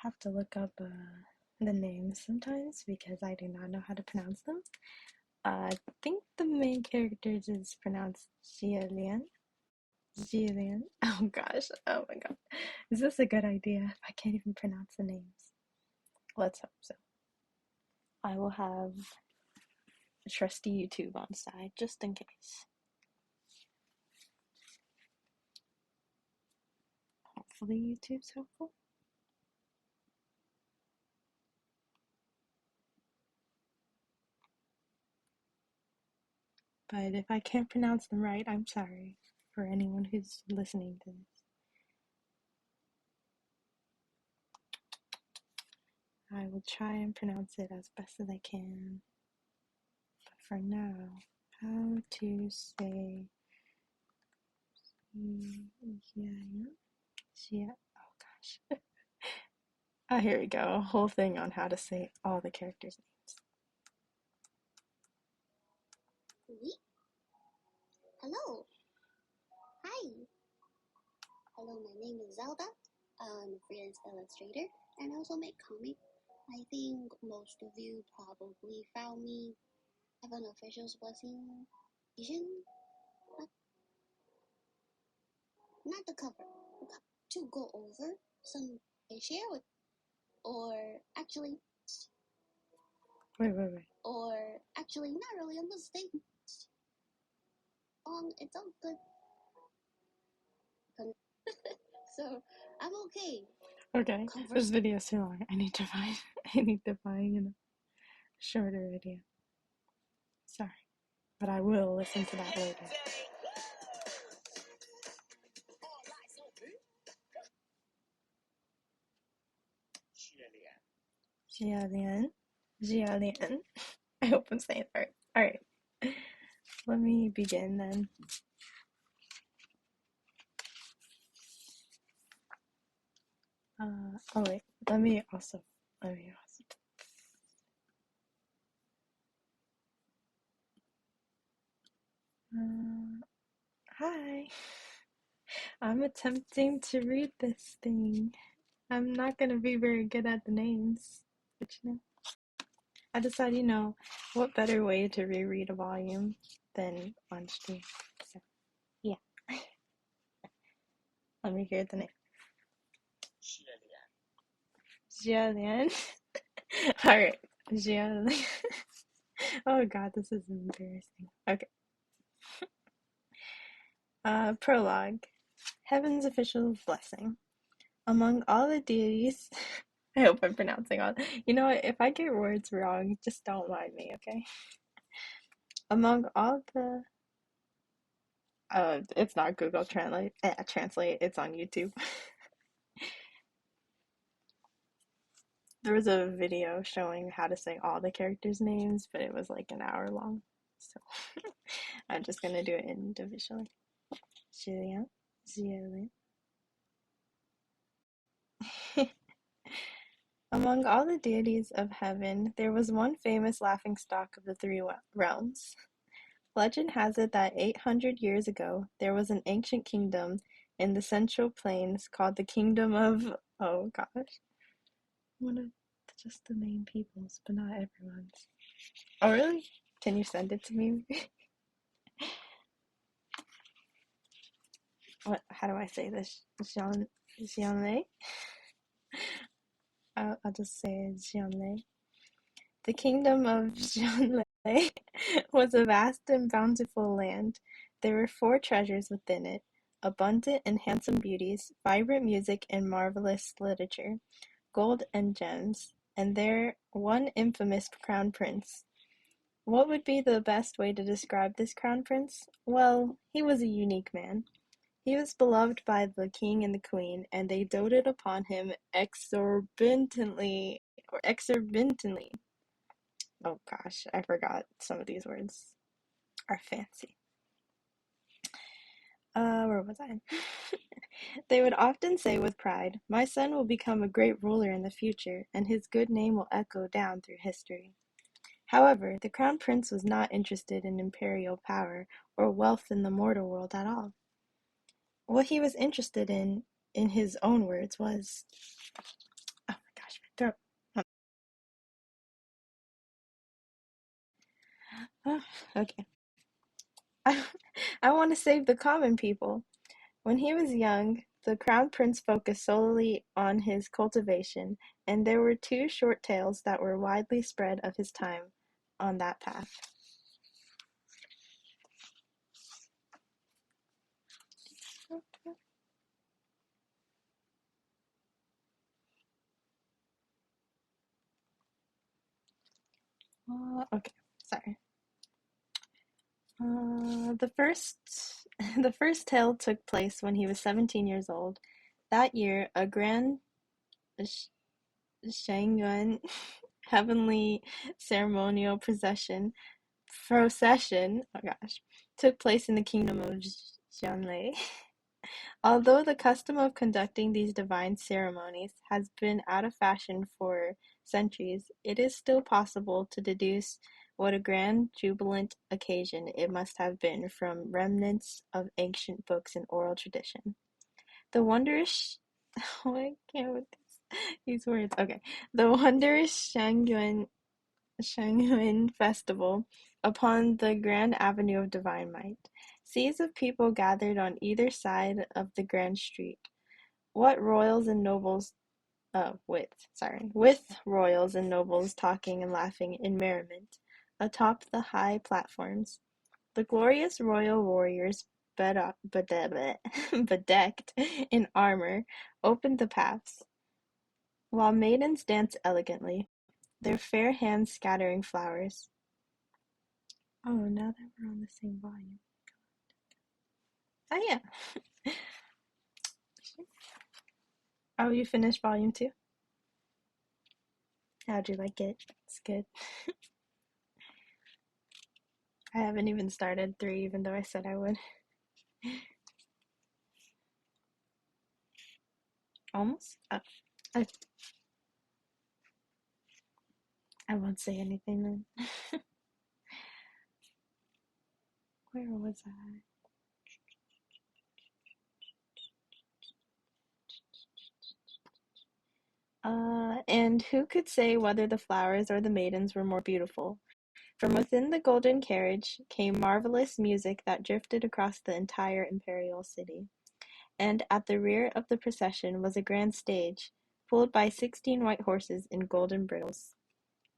have to look up the names sometimes because I do not know how to pronounce them. I think the main characters is pronounced Jielian. Jielian. Oh gosh. Oh my god. Is this a good idea? I can't even pronounce the names. Let's hope so. I will have a trusty YouTube on side just in case. Hopefully YouTube's helpful. But if I can't pronounce them right, I'm sorry for anyone who's listening to this. I will try and pronounce it as best as I can. But for now, how to say yeah. Oh gosh. Oh, here we go. A whole thing on how to say all the characters' names. Oui. Hello. Hi. Hello, my name is Zelda. I'm a freelance illustrator and I also make comics. I think most of you probably found me have an official's blessing vision, but not the cover. To go over some I share with, or actually, Wait. or actually, not really a mistake. It's all good. So I'm okay. Okay, this video is too long. I need to find a shorter video. Sorry, but I will listen to that later. Jialian. I hope I'm saying it right. Alright, let me begin then. Oh wait, let me also. Hi. I'm attempting to read this thing. I'm not gonna be very good at the names, but I decided, what better way to reread a volume than on stream. So, yeah. Let me hear the name. Jialian. Alright, Jialian. Oh god, this is embarrassing. Okay. Prologue. Heaven's official blessing. Among all the deities, I hope I'm pronouncing all. You know what? If I get words wrong, just don't mind me, okay? Among all the, it's not Google Translate. Translate. It's on YouTube. There was a video showing how to say all the characters' names, but it was like an hour long. So I'm just gonna do it individually. Julia, Julia. Among all the deities of heaven, there was one famous laughingstock of the three realms. Legend has it that 800 years ago, there was an ancient kingdom in the Central Plains called the Kingdom of... Oh gosh. One of just the main peoples, but not everyone's. Oh really? Can you send it to me? How do I say this? Xianlei? I'll just say Xianlei. The kingdom of Xianlei was a vast and bountiful land. There were 4 treasures within it: abundant and handsome beauties, vibrant music and marvelous literature, gold and gems, and there one infamous crown prince. What would be the best way to describe this crown prince? Well, he was a unique man. He was beloved by the king and the queen, and they doted upon him exorbitantly. Oh gosh, I forgot some of these words are fancy. Where was I? They would often say with pride, "My son will become a great ruler in the future, and his good name will echo down through history." However, the crown prince was not interested in imperial power or wealth in the mortal world at all. What he was interested in his own words, was... Oh my Okay. I, I want to save the common people. When he was young, the crown prince focused solely on his cultivation, and there were two short tales that were widely spread of his time on that path. Okay, sorry. The first the first tale took place when he was 17 years old. That year, a grand sh- Shangyuan heavenly ceremonial procession, oh gosh, took place in the kingdom of Jianlei. Although the custom of conducting these divine ceremonies has been out of fashion for centuries, it is still possible to deduce what a grand jubilant occasion it must have been from remnants of ancient books and oral tradition. The wondrous oh, I can't with these words. Okay. The wondrous Shangyuan festival upon the grand avenue of divine might. Seas of people gathered on either side of the grand street. What royals and nobles with royals and nobles talking and laughing in merriment atop the high platforms. The glorious royal warriors bedecked in armor opened the paths, while maidens danced elegantly, their fair hands scattering flowers. Oh, now that we're on the same volume. Oh yeah. Oh, you finished volume 2? How'd you like it? It's good. I haven't even started 3, even though I said I would. Almost? I, I won't say anything then. Where was I? And who could say whether the flowers or the maidens were more beautiful? From within the golden carriage came marvelous music that drifted across the entire imperial city. And at the rear of the procession was a grand stage, pulled by 16 white horses in golden bridles.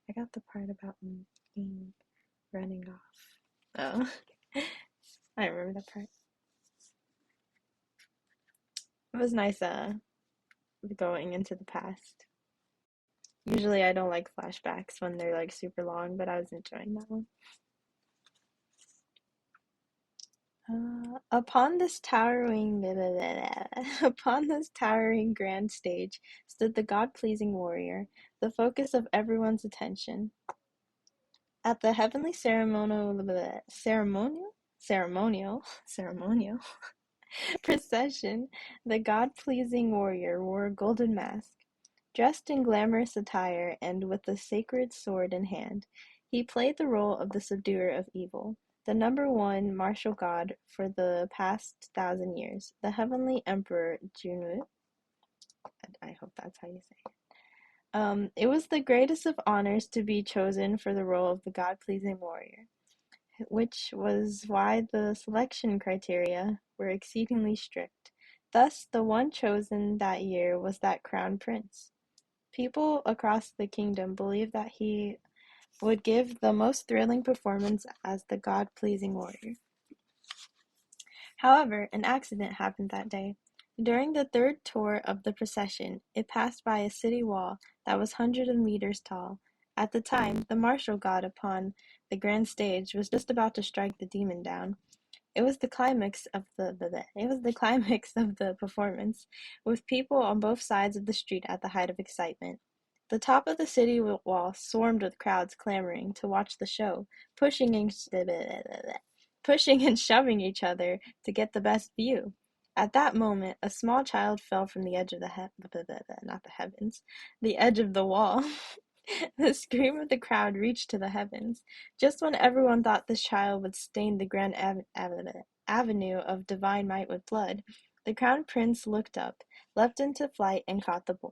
I got the part about me running off. Oh, I remember that part. It was nice, going into the past. Usually I don't like flashbacks when they're like super long, but I was enjoying that one. Upon this towering upon this towering grand stage stood the God-pleasing warrior, the focus of everyone's attention. At the heavenly ceremonial procession, the God-pleasing warrior wore a golden mask. Dressed in glamorous attire and with the sacred sword in hand, he played the role of the subduer of evil, the number one martial god for the past 1,000 years, the heavenly emperor Junwu. I hope that's how you say it. It was the greatest of honors to be chosen for the role of the God-pleasing warrior, which was why the selection criteria were exceedingly strict. Thus, the one chosen that year was that crown prince. People across the kingdom believed that he would give the most thrilling performance as the God-pleasing warrior. However, an accident happened that day. During the third tour of the procession, it passed by a city wall that was hundreds of meters tall. At the time, the martial god upon the grand stage was just about to strike the demon down. It was the climax of the performance, with people on both sides of the street at the height of excitement. The top of the city wall swarmed with crowds clamoring to watch the show, pushing and shoving each other to get the best view. At that moment, a small child fell from the edge of not the heavens, the edge of the wall. The scream of the crowd reached to the heavens. Just when everyone thought this child would stain the grand avenue of divine might with blood, the crown prince looked up, leapt into flight, and caught the boy.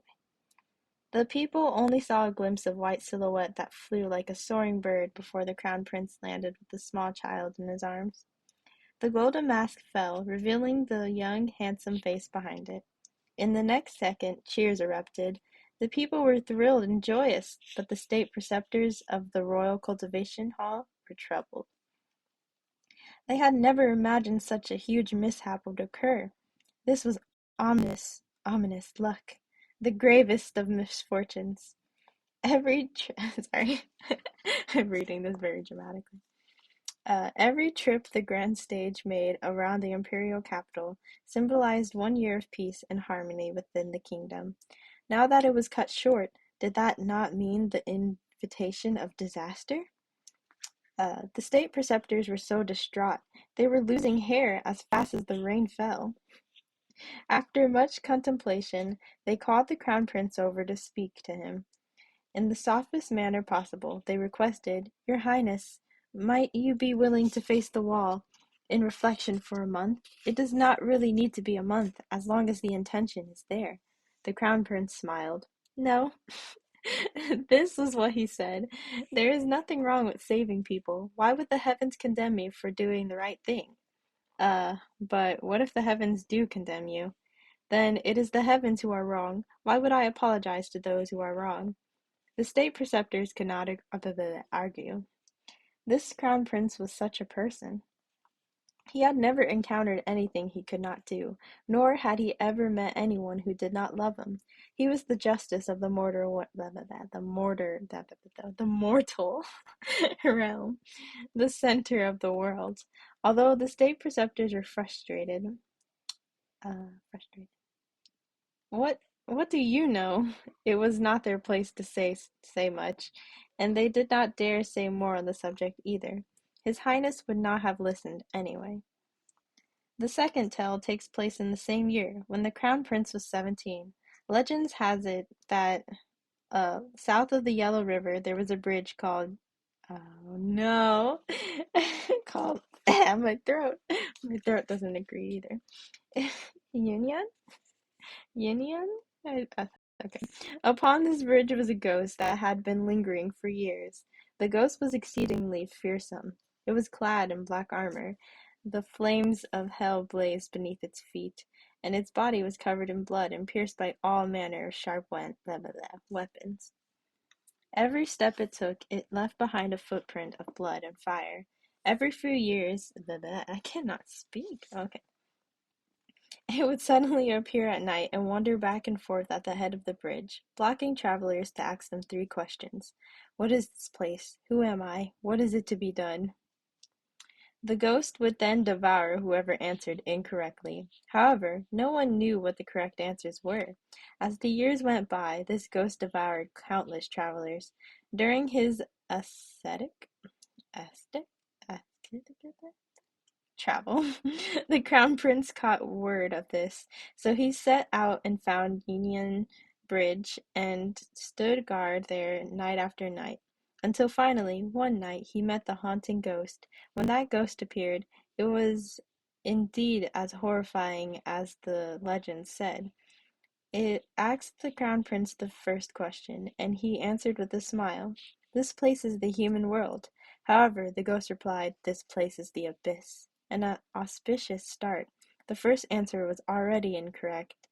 The people only saw a glimpse of white silhouette that flew like a soaring bird before the crown prince landed with the small child in his arms. The golden mask fell, revealing the young, handsome face behind it. In the next second, cheers erupted. The people were thrilled and joyous, but the state preceptors of the Royal Cultivation Hall were troubled. They had never imagined such a huge mishap would occur. This was ominous, ominous luck, the gravest of misfortunes. Sorry, I'm reading this very dramatically. Every trip the grand stage made around the imperial capital symbolized 1 year of peace and harmony within the kingdom. Now that it was cut short, did that not mean the invitation of disaster? The state preceptors were so distraught, they were losing hair as fast as the rain fell. After much contemplation, they called the crown prince over to speak to him. In the softest manner possible, they requested, "Your Highness, might you be willing to face the wall in reflection for a month? It does not really need to be a month, as long as the intention is there." The crown prince smiled. "No." This was what he said. "There is nothing wrong with saving people. Why would the heavens condemn me for doing the right thing?" But what if the heavens do condemn you? Then it is the heavens who are wrong. Why would I apologize to those who are wrong? The state preceptors could not argue. This crown prince was such a person. He had never encountered anything he could not do, nor had he ever met anyone who did not love him. He was the justice of the mortal realm, the center of the world. Although the state preceptors were frustrated. What do you know? It was not their place to say much, and they did not dare say more on the subject either. His Highness would not have listened anyway. The second tale takes place in the same year, when the Crown Prince was 17. Legends has it that south of the Yellow River there was a bridge called oh no called my throat. My throat doesn't agree either. Union? Union? Okay. Upon this bridge was a ghost that had been lingering for years. The ghost was exceedingly fearsome. It was clad in black armor. The flames of hell blazed beneath its feet, and its body was covered in blood and pierced by all manner of sharp weapons. Every step it took, it left behind a footprint of blood and fire. Every few years, I cannot speak. Okay. It would suddenly appear at night and wander back and forth at the head of the bridge, blocking travelers to ask them 3 questions. What is this place? Who am I? What is it to be done? The ghost would then devour whoever answered incorrectly. However, no one knew what the correct answers were. As the years went by, this ghost devoured countless travelers. During his ascetic, travel. The crown prince caught word of this, so he set out and found Union Bridge and stood guard there night after night, until finally, one night, he met the haunting ghost. When that ghost appeared, it was indeed as horrifying as the legend said. It asked the crown prince the first question, and he answered with a smile. "This place is the human world." However, the ghost replied, "This place is the abyss." An auspicious start. The first answer was already incorrect.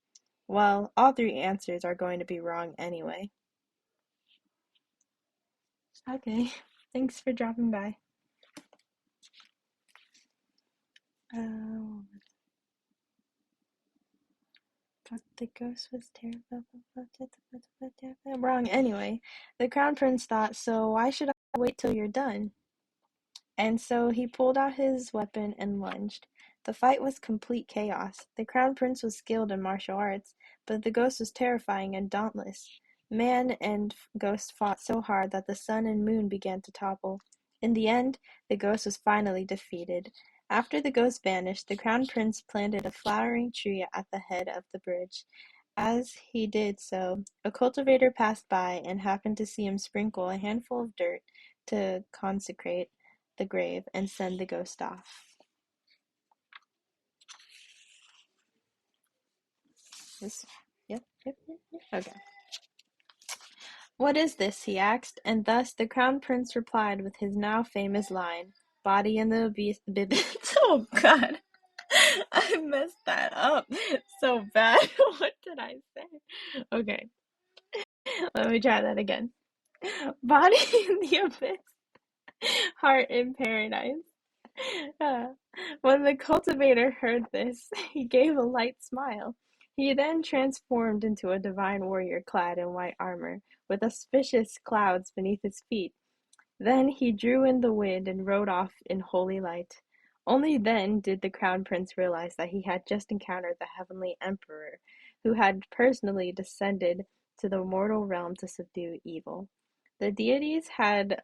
Well, all 3 answers are going to be wrong anyway. Okay, thanks for dropping by. Oh, but the ghost was terrible. Wrong anyway. The crown prince thought, so why should I wait till you're done? And so he pulled out his weapon and lunged. The fight was complete chaos. The crown prince was skilled in martial arts, but the ghost was terrifying and dauntless. Man and ghost fought so hard that the sun and moon began to topple. In the end, the ghost was finally defeated. After the ghost vanished, the crown prince planted a flowering tree at the head of the bridge. As he did so, a cultivator passed by and happened to see him sprinkle a handful of dirt to consecrate the grave and send the ghost off. This, yep. Okay. "What is this?" he asked, and thus the Crown Prince replied with his now famous line, "Body in the abyss." Oh God, I messed that up so bad. What did I say? Okay, let me try that again. Body in the abyss, heart in paradise. Uh, when the cultivator heard this, he gave a light smile. He then transformed into a divine warrior clad in white armor, with auspicious clouds beneath his feet. Then he drew in the wind and rode off in holy light. Only then did the crown prince realize that he had just encountered the heavenly emperor, who had personally descended to the mortal realm to subdue evil. The deities had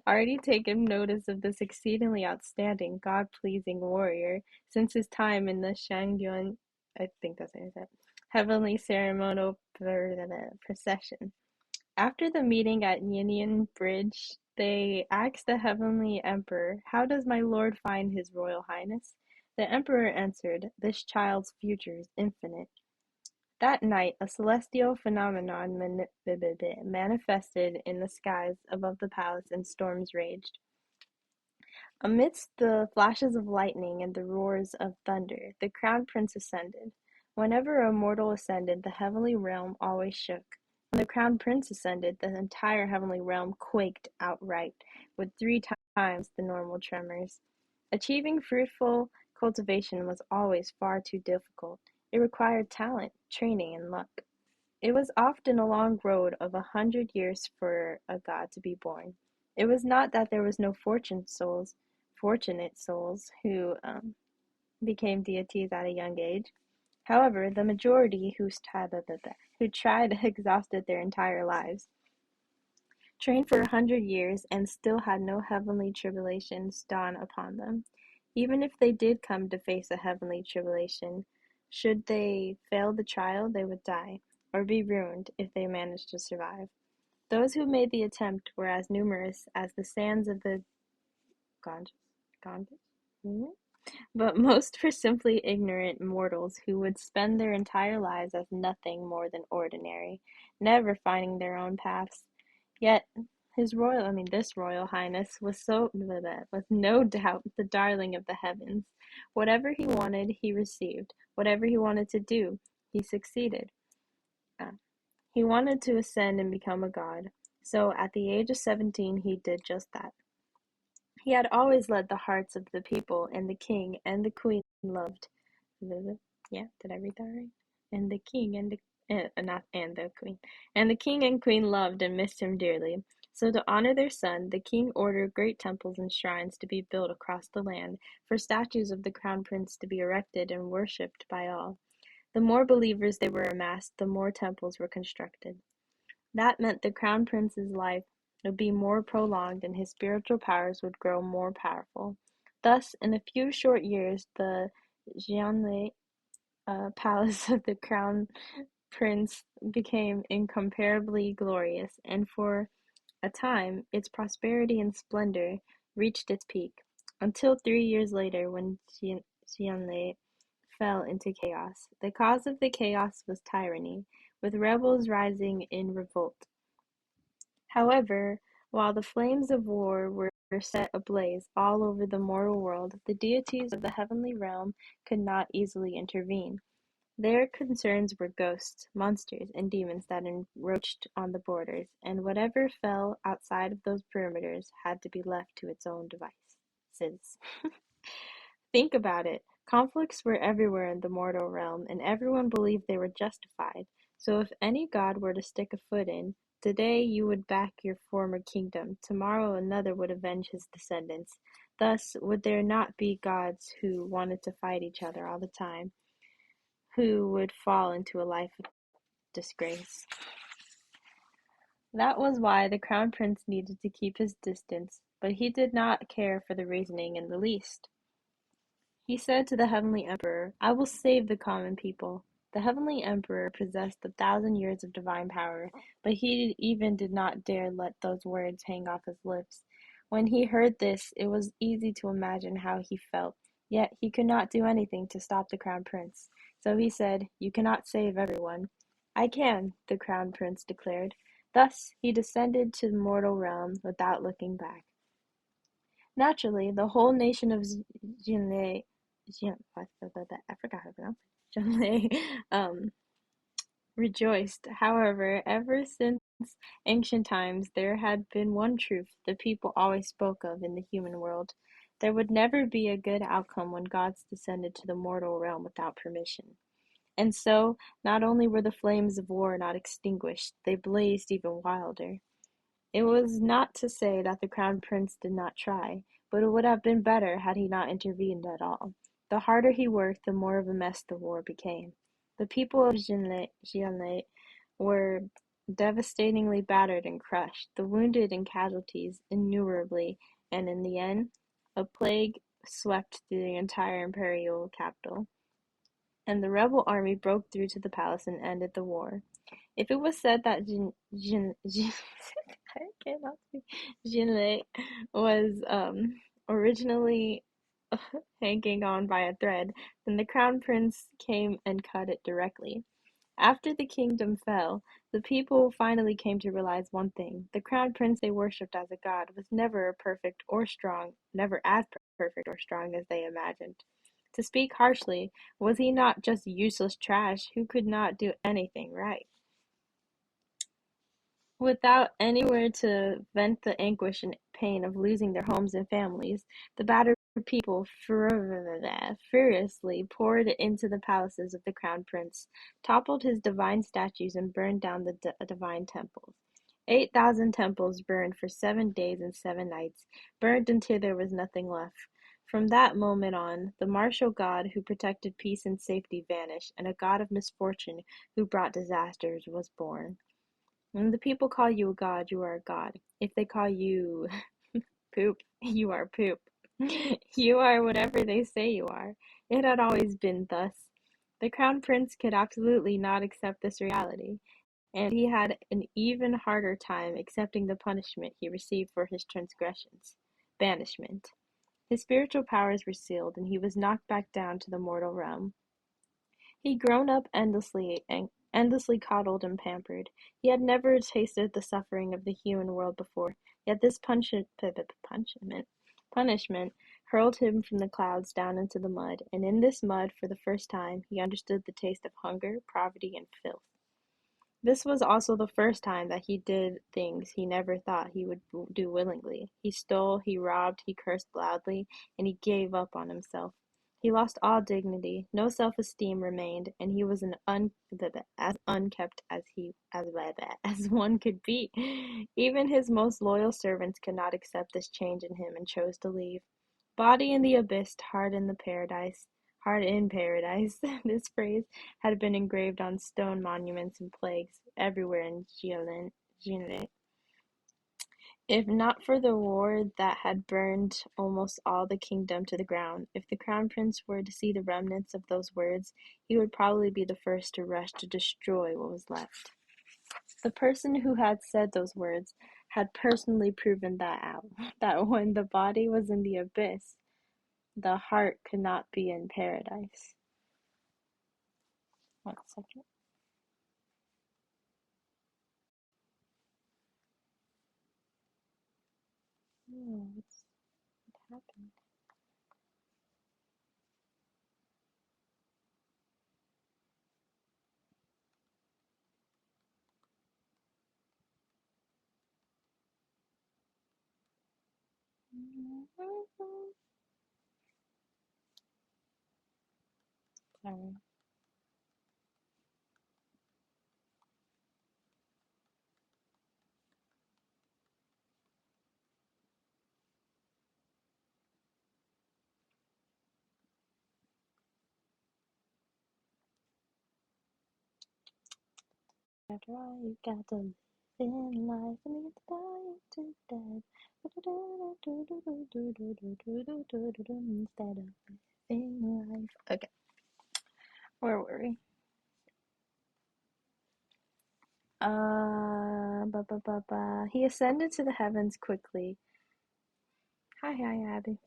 already taken notice of this exceedingly outstanding, God-pleasing warrior since his time in the Shangyuan, I think that's how you say it, heavenly ceremonial procession. After the meeting at Yinyan Bridge, they asked the heavenly emperor, "How does my lord find his royal highness?" The emperor answered, "This child's future is infinite." That night, a celestial phenomenon manifested in the skies above the palace, and storms raged. Amidst the flashes of lightning and the roars of thunder, the crown prince ascended. Whenever a mortal ascended, the heavenly realm always shook. When the crown prince ascended, the entire heavenly realm quaked outright, with three times the normal tremors. Achieving fruitful cultivation was always far too difficult. It required talent, training, and luck. It was often a long road of 100 years for a god to be born. It was not that there was no fortunate souls who became deities at a young age. However, the majority who tried exhausted their entire lives, trained for 100 years, and still had no heavenly tribulations dawn upon them. Even if they did come to face a heavenly tribulation, should they fail the trial, they would die, or be ruined if they managed to survive. Those who made the attempt were as numerous as the sands of the Ganges. Ganges? Hmm? But most were simply ignorant mortals who would spend their entire lives as nothing more than ordinary, never finding their own paths. Yet this royal highness was no doubt the darling of the heavens. Whatever he wanted, he received. Whatever he wanted to do, he succeeded. Uh, he wanted to ascend and become a god. So at the age of 17, he did just that. He had always led the hearts of the people, and the king and the queen loved. Yeah, did I read that right? And the king and the not and the queen. And the king and queen loved and missed him dearly. So to honor their son, the king ordered great temples and shrines to be built across the land, for statues of the crown prince to be erected and worshipped by all. The more believers they were amassed, the more temples were constructed. That meant the crown prince's life would be more prolonged and his spiritual powers would grow more powerful. Thus, in a few short years, the Jianlei palace of the crown prince became incomparably glorious, and for a time its prosperity and splendor reached its peak, until 3 years later when Xianlei fell into chaos. The cause of the chaos was tyranny, with rebels rising in revolt. However, while the flames of war were set ablaze all over the mortal world, the deities of the heavenly realm could not easily intervene. Their concerns were ghosts, monsters, and demons that encroached on the borders, and whatever fell outside of those perimeters had to be left to its own devices. Think about it. Conflicts were everywhere in the mortal realm, and everyone believed they were justified. So if any god were to stick a foot in, today you would back your former kingdom, tomorrow another would avenge his descendants. Thus, would there not be gods who wanted to fight each other all the time, who would fall into a life of disgrace? That was why the crown prince needed to keep his distance, but he did not care for the reasoning in the least. He said to the heavenly emperor, "I will save the common people." The heavenly emperor possessed 1,000 years of divine power, but he even did not dare let those words hang off his lips. When he heard this, it was easy to imagine how he felt, yet he could not do anything to stop the crown prince. So he said, "You cannot save everyone. I can, the Crown Prince declared. Thus he descended to the mortal realm without looking back. Naturally, the whole nation of Jinlei, I forgot how to pronounce it, Jinlei, rejoiced. However, ever since ancient times, there had been one truth the people always spoke of in the human world. There would never be a good outcome when gods descended to the mortal realm without permission. And so, not only were the flames of war not extinguished, they blazed even wilder. It was not to say that the Crown Prince did not try, but it would have been better had he not intervened at all. The harder he worked, the more of a mess the war became. The people of Jianlei were devastatingly battered and crushed, the wounded and casualties innumerably, and in the end, a plague swept through the entire imperial capital, and the rebel army broke through to the palace and ended the war. If it was said that I cannot speak, Jinlei was originally hanging on by a thread, then the crown prince came and cut it directly. After the kingdom fell, the people finally came to realize one thing. The crown prince they worshipped as a god was never perfect or strong, never as perfect or strong as they imagined. To speak harshly, was he not just useless trash who could not do anything right? Without anywhere to vent the anguish and pain of losing their homes and families, the battered people furiously poured into the palaces of the crown prince, toppled his divine statues, and burned down the divine temples. 8,000 temples burned for 7 days and 7 nights, burned until there was nothing left. From that moment on, the martial god who protected peace and safety vanished, and a god of misfortune who brought disasters was born. When the people call you a god, you are a god. If they call you poop, you are poop. You are whatever they say you are. It had always been thus. The crown prince could absolutely not accept this reality, and he had an even harder time accepting the punishment he received for his transgressions banishment. His spiritual powers were sealed, and he was knocked back down to the mortal realm. He'd grown up endlessly and endlessly coddled and pampered. He had never tasted the suffering of the human world before, yet this punishment hurled him from the clouds down into the mud, and in this mud, for the first time, he understood the taste of hunger, poverty, and filth. This was also the first time that he did things he never thought he would do willingly. He stole, he robbed, he cursed loudly, and he gave up on himself. He lost all dignity, no self-esteem remained, and he was as unkept as one could be. Even his most loyal servants could not accept this change in him and chose to leave. Body in the abyss, heart in the paradise. Heart in paradise. This phrase had been engraved on stone monuments and plaques everywhere in Jilin. If not for the war that had burned almost all the kingdom to the ground, if the crown prince were to see the remnants of those words, he would probably be the first to rush to destroy what was left. The person who had said those words had personally proven that out, that when the body was in the abyss, the heart could not be in paradise. One second. Oh, what happened? Sorry. After all, you got to live in life and you get to die to death. Instead of living life. Okay, where were we? He ascended to the heavens quickly. Hi, Abby.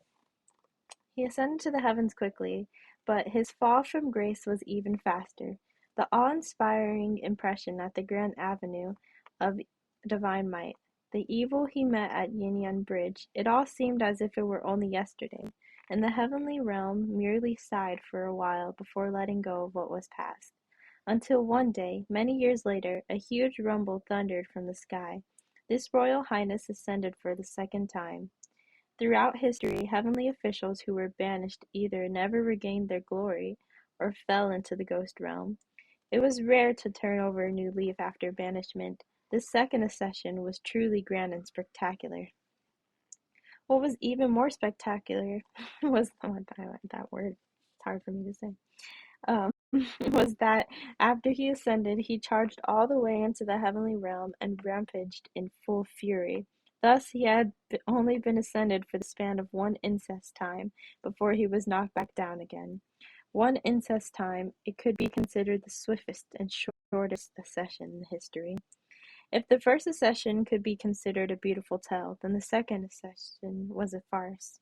He ascended to the heavens quickly, but his fall from grace was even faster. The awe-inspiring impression at the Grand Avenue of divine might, the evil he met at Yinyan Bridge, it all seemed as if it were only yesterday, and the heavenly realm merely sighed for a while before letting go of what was past. Until one day, many years later, a huge rumble thundered from the sky. This royal highness ascended for the second time. Throughout history, heavenly officials who were banished either never regained their glory or fell into the ghost realm. It was rare to turn over a new leaf after banishment. This second accession was truly grand and spectacular. What was even more spectacular was that word. It's hard for me to say. Um, was that after he ascended, he charged all the way into the heavenly realm and rampaged in full fury. Thus, he had only been ascended for the span of one incest time before he was knocked back down again. One incest time, it could be considered the swiftest and shortest accession in history. If the first accession could be considered a beautiful tale, then the second accession was a farce.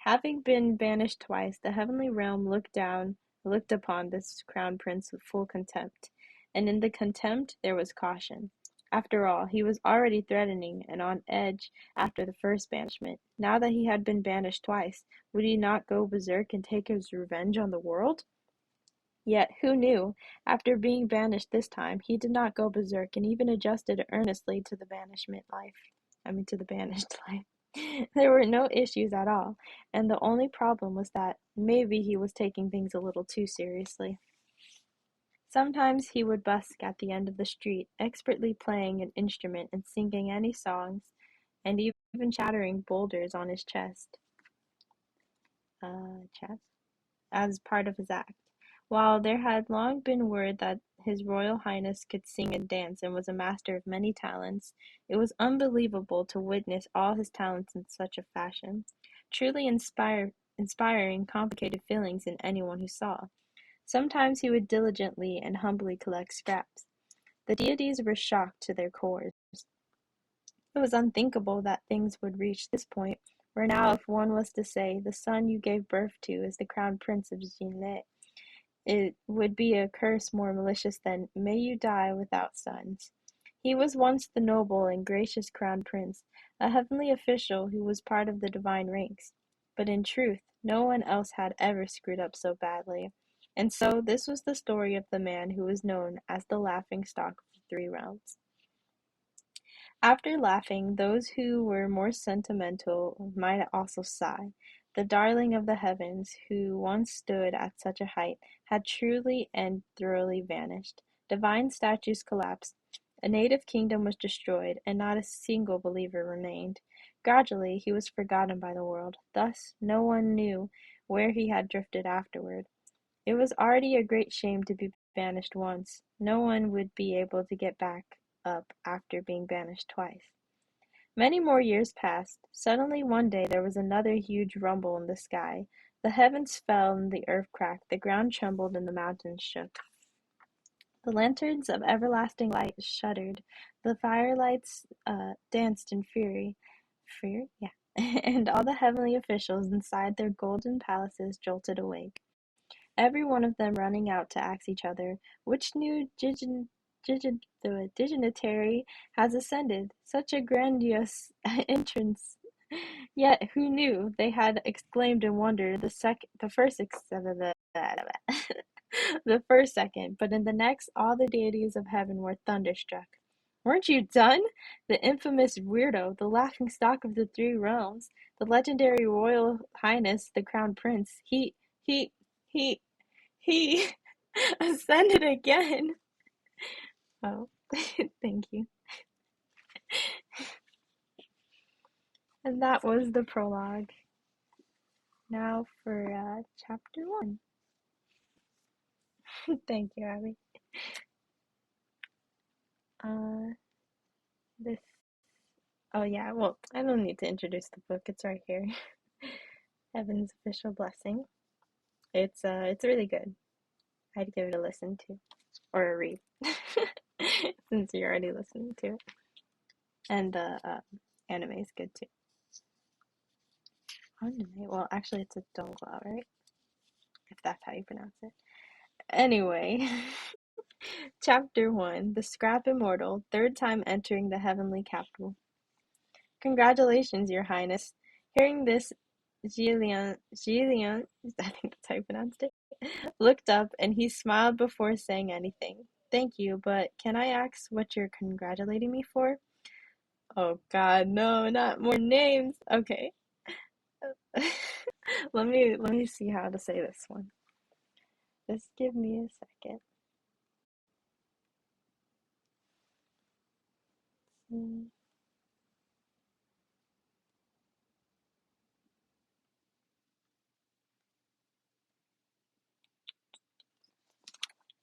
Having been banished twice, the heavenly realm looked upon this crown prince with full contempt, and in the contempt there was caution. After all, he was already threatening and on edge after the first banishment. Now that he had been banished twice, would he not go berserk and take his revenge on the world? Yet, who knew? After being banished this time, he did not go berserk and even adjusted earnestly to the to the banished life. There were no issues at all, and the only problem was that maybe he was taking things a little too seriously. Sometimes he would busk at the end of the street, expertly playing an instrument and singing any songs, and even shattering boulders on his chest, as part of his act. While there had long been word that His Royal Highness could sing and dance and was a master of many talents, it was unbelievable to witness all his talents in such a fashion, truly inspiring complicated feelings in anyone who saw. Sometimes he would diligently and humbly collect scraps. The deities were shocked to their cores. It was unthinkable that things would reach this point, where now if one was to say, "The son you gave birth to is the crown prince of Jinle," it would be a curse more malicious than "May you die without sons." He was once the noble and gracious crown prince, a heavenly official who was part of the divine ranks. But in truth, no one else had ever screwed up so badly. And so this was the story of the man who was known as the laughing stock of the three realms. After laughing, those who were more sentimental might also sigh. The darling of the heavens, who once stood at such a height, had truly and thoroughly vanished. Divine statues collapsed, a native kingdom was destroyed, and not a single believer remained. Gradually he was forgotten by the world. Thus no one knew where he had drifted afterward. It was already a great shame to be banished once. No one would be able to get back up after being banished twice. Many more years passed. Suddenly one day there was another huge rumble in the sky. The heavens fell and the earth cracked, the ground trembled and the mountains shook. The lanterns of everlasting light shuddered, the firelights danced in fury. Fear? Yeah. And all the heavenly officials inside their golden palaces jolted awake, every one of them running out to ask each other, "Which new dignitary has ascended? Such a grandiose entrance!" Yet who knew? They had exclaimed in wonder the first the first second, but in the next all the deities of heaven were thunderstruck. "Weren't you done? The infamous weirdo, the laughing stock of the three realms, the legendary royal highness, the crown prince, he, he, he ascended again." Oh, thank you. And that was the prologue. Now for chapter 1. Thank you, Abby. Uh, this. Oh yeah. Well, I don't need to introduce the book. It's right here. Heaven's Official Blessing. It's really good. I'd give it a listen to, or a read, since you're already listening to it. And the anime is good too. Anime. Well, actually, it's a dongua, right? If that's how you pronounce it. Anyway, Chapter 1, The Scrap Immortal, third time entering the heavenly capital. Congratulations, Your Highness. Hearing this, Gillian, I think that's how you pronounced it, looked up and he smiled before saying anything. Thank you, but can I ask what you're congratulating me for? Oh God, no, not more names. Okay. Let me see how to say this one. Just give me a second.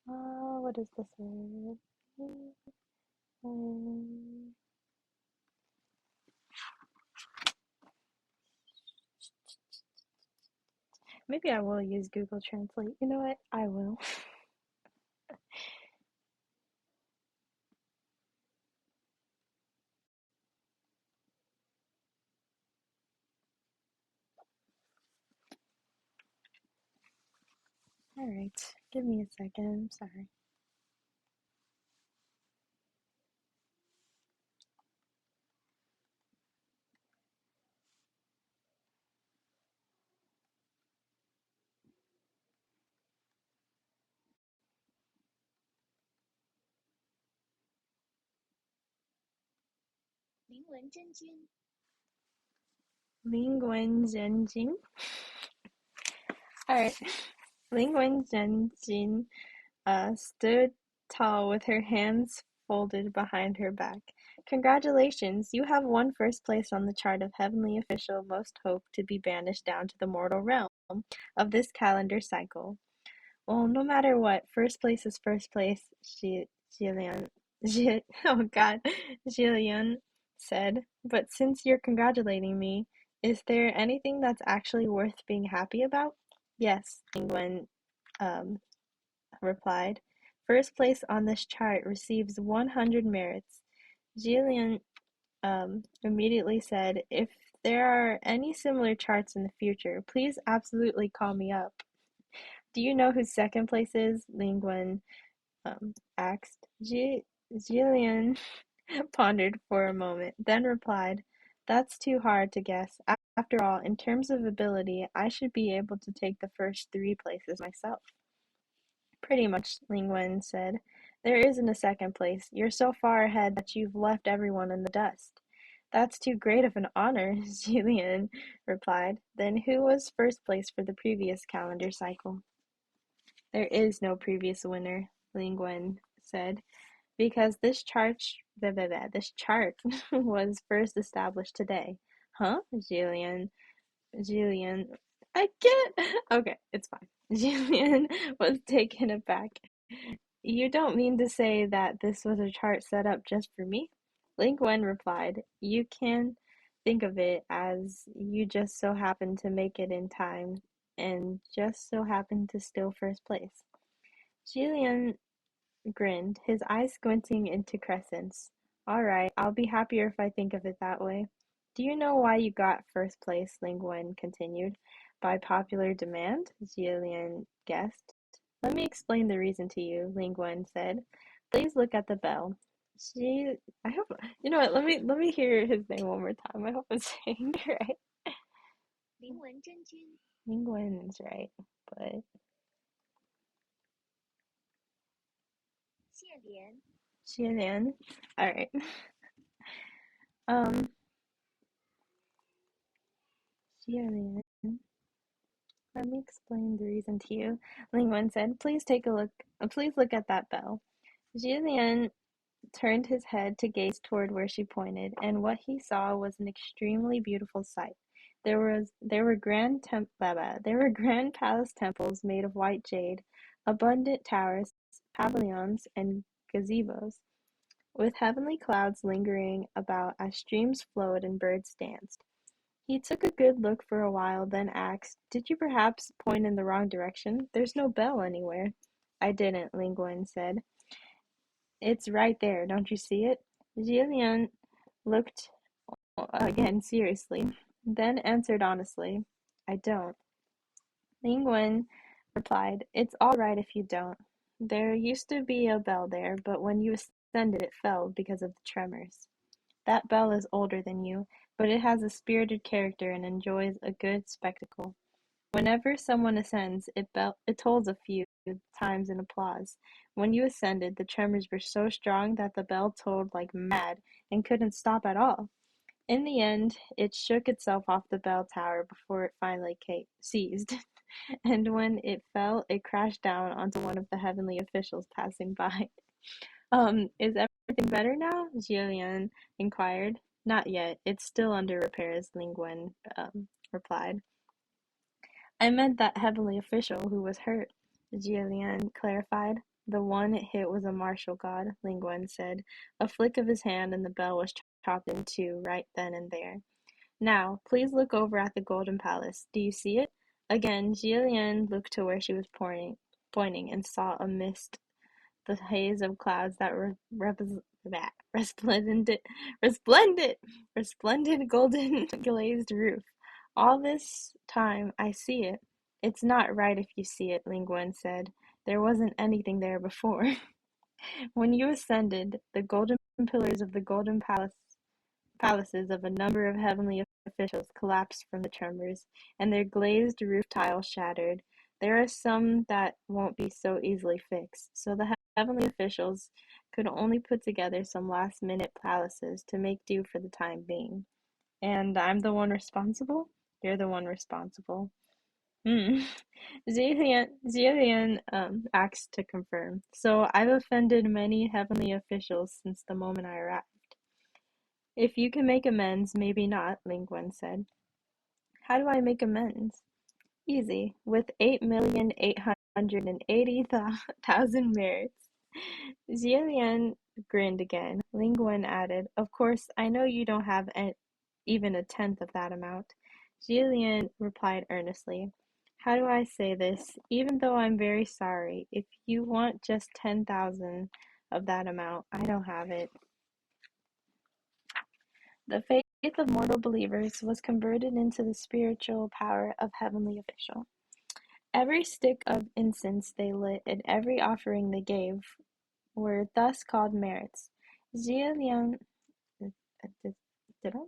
What is this word? Um, Maybe I will use Google Translate. You know what? I will. All right. Give me a second. I'm sorry. Lingwen Zhenjing. All right. Lingwen Zhenjing stood tall with her hands folded behind her back. Congratulations, you have won first place on the chart of heavenly official most hope to be banished down to the mortal realm of this calendar cycle. Well, no matter what, first place is first place, Jillian, oh God, Jillian said. But since you're congratulating me, is there anything that's actually worth being happy about? Yes, Ingwen um, replied. First place on this chart receives 100 merits. Jillian immediately said, if there are any similar charts in the future, please absolutely call me up. Do you know who second place is? Lingwen asked. Jillian pondered for a moment, then replied, that's too hard to guess. After all, in terms of ability, I should be able to take the first three places myself. Pretty much, Lingwen said. There isn't a second place. You're so far ahead that you've left everyone in the dust. That's too great of an honor, Jillian replied. Then who was first place for the previous calendar cycle? There is no previous winner, Lingwen said, because this chart was first established today. Huh? Jillian, I can't. Okay, it's fine. Jillian was taken aback. You don't mean to say that this was a chart set up just for me? Link Wen replied, you can think of it as you just so happened to make it in time and just so happened to steal first place. Jillian grinned, his eyes squinting into crescents. All right, I'll be happier if I think of it that way. Do you know why you got first place? Ling Wen continued. By popular demand? Jillian guessed. Let me explain the reason to you, Ling Wen said. Please look at the bell. I hope, you know what, let me hear his name one more time. I hope I'm saying it right. Ling Wen's right, but Jillian. All right. Um, Jillian. Let me explain the reason to you. Lingwen said, please look at that bell. Jillian turned his head to gaze toward where she pointed, and what he saw was an extremely beautiful sight. There were grand palace temples made of white jade, abundant towers, pavilions, and gazebos, with heavenly clouds lingering about as streams flowed and birds danced. He took a good look for a while, then asked, did you perhaps point in the wrong direction? There's no bell anywhere. I didn't, Linguin said. It's right there, don't you see it? Jillian looked again seriously, then answered honestly, I don't. Linguin replied, it's all right if you don't. There used to be a bell there, but when you ascended it fell because of the tremors. That bell is older than you, but it has a spirited character and enjoys a good spectacle. Whenever someone ascends, it tolls a few times in applause. When you ascended, the tremors were so strong that the bell tolled like mad and couldn't stop at all. In the end, it shook itself off the bell tower before it finally ceased, and when it fell, it crashed down onto one of the heavenly officials passing by. Is everything better now? Jillian inquired. Not yet. It's still under repairs, Lingwen replied. I meant that heavenly official who was hurt, Jillian clarified. The one it hit was a martial god, Lingwen said. A flick of his hand and the bell was chopped in two right then and there. Now, please look over at the Golden Palace. Do you see it? Again, Jillian looked to where she was pointing and saw amidst the haze of clouds that were resplendent golden glazed roof. All this time I see it. It's not right if you see it, Lingwen said. There wasn't anything there before. When you ascended, the golden pillars of the golden palaces of a number of heavenly officials collapsed from the tremors, and their glazed roof tiles shattered. There are some that won't be so easily fixed, so the heavenly officials could only put together some last-minute palaces to make do for the time being. And I'm the one responsible? You're the one responsible. Hmm. Zillian acts to confirm. So I've offended many heavenly officials since the moment I arrived. If you can make amends, maybe not, Lingwen said. How do I make amends? Easy, with 8,880,000 merits. Jillian grinned again. Lingwen added, Of course, I know you don't have even a tenth of that amount. Jillian replied earnestly, How do I say this? Even though I'm very sorry, if you want just 10,000 of that amount, I don't have it. The faith of mortal believers was converted into the spiritual power of heavenly official. Every stick of incense they lit and every offering they gave were thus called merits. Zillion, did I?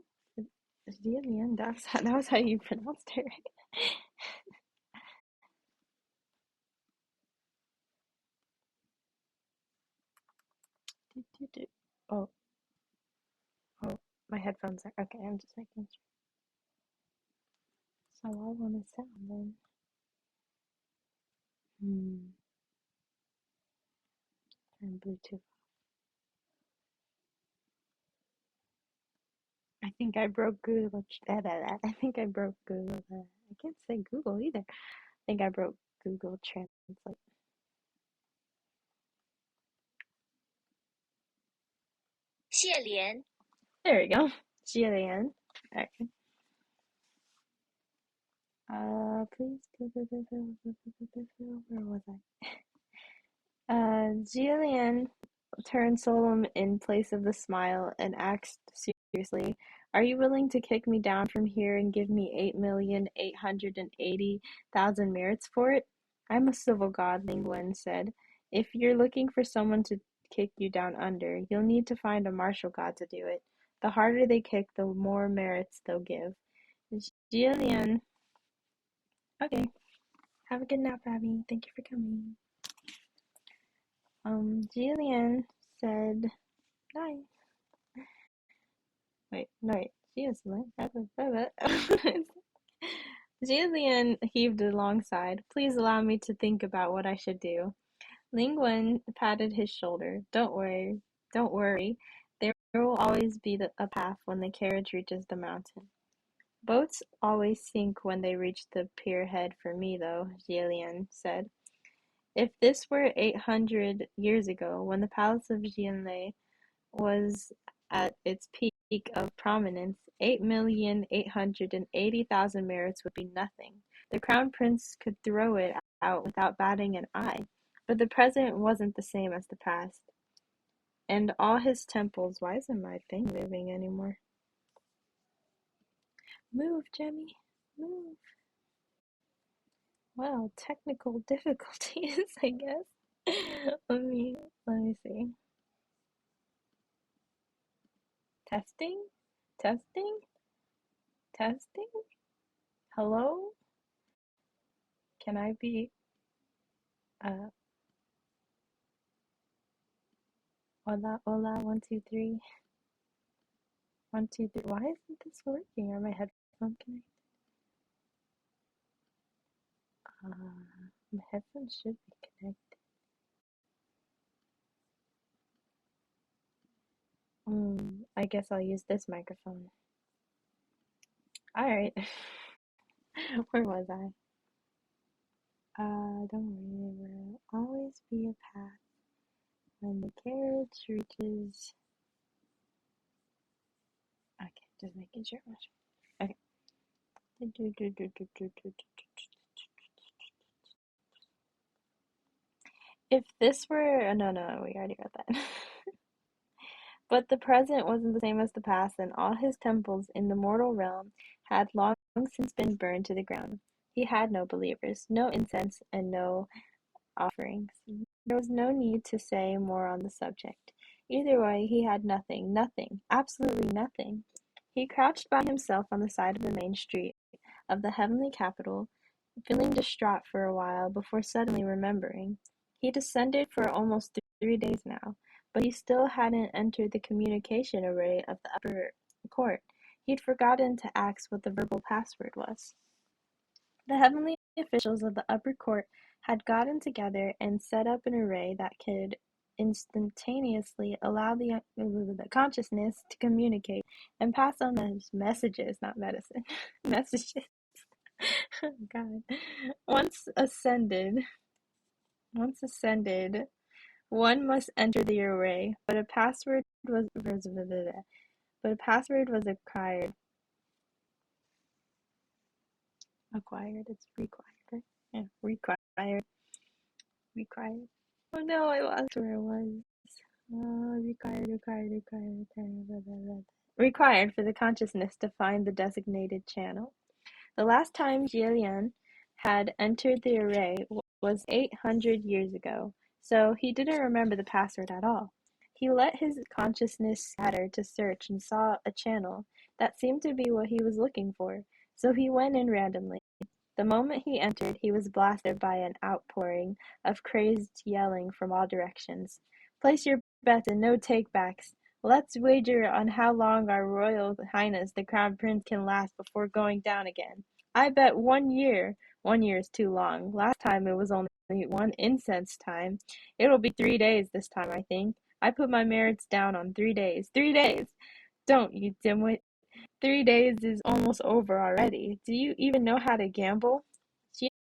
Zillion, that was how you pronounced it, right? Oh, oh, my headphones are, okay, I'm just making sure. So I want to sound then. Turn Bluetooth. I think I broke Google. I think I broke Google. I can't say Google either. I think I broke Google Translate. There we go. Jillian. Alright. Please. Where was I? Jillian turned solemn in place of the smile and asked seriously, Are you willing to kick me down from here and give me 8,880,000 merits for it? I'm a civil god, Lingwen said. If you're looking for someone to kick you down under, you'll need to find a martial god to do it. The harder they kick, the more merits they'll give. Jillian. Okay. Have a good nap, Abby. Thank you for coming. Jillian said, Night. Wait. Jillian heaved a long sigh. Please allow me to think about what I should do. Lingwen patted his shoulder. Don't worry. There will always be a path when the carriage reaches the mountain. Boats always sink when they reach the pier head for me, though, Jillian said. If this were 800 years ago, when the palace of Jianlei was at its peak of prominence, 8,880,000 merits would be nothing. The crown prince could throw it out without batting an eye. But the present wasn't the same as the past. And all his temples. Why isn't my thing moving anymore? Move, Jemmy. Move. Well, technical difficulties, I guess. Let me let me see. Testing? Testing? Testing? Hello? Can I be uh hola hola 1 2 3 1 2 3. Why isn't this working? Are my headphones connected? My headphones should be connected. I guess I'll use this microphone. Alright. Where was I? Don't worry, there will always be a path when the carriage reaches. Okay, just making sure. Okay. If this were. No, no, we already read that. But the present wasn't the same as the past, and all his temples in the mortal realm had long since been burned to the ground. He had no believers, no incense, and no offerings. There was no need to say more on the subject. Either way, he had nothing, nothing, absolutely nothing. He crouched by himself on the side of the main street of the heavenly capital, feeling distraught for a while before suddenly remembering. He descended for almost 3 days now, but he still hadn't entered the communication array of the upper court. He'd forgotten to ask what the verbal password was. The heavenly officials of the upper court had gotten together and set up an array that could instantaneously allow the consciousness to communicate and pass on those messages, not medicine, messages. Oh, God. Once ascended, once ascended, one must enter the array, but a password was acquired. It's required. Right? Yeah, required. Oh no, I lost where I was. Required for the consciousness to find the designated channel. The last time Jillian had entered the array was 800 years ago, so he didn't remember the password at all. He let his consciousness scatter to search and saw a channel that seemed to be what he was looking for, so he went in randomly. The moment he entered, he was blasted by an outpouring of crazed yelling from all directions. Place your bets and no takebacks. Let's wager on how long our Royal Highness the Crown Prince can last before going down again. I bet 1 year. 1 year is too long. Last time it was only one incense time. It'll be 3 days this time, I think. I put my merits down on 3 days. 3 days! Don't, you dimwit. 3 days is almost over already. Do you even know how to gamble?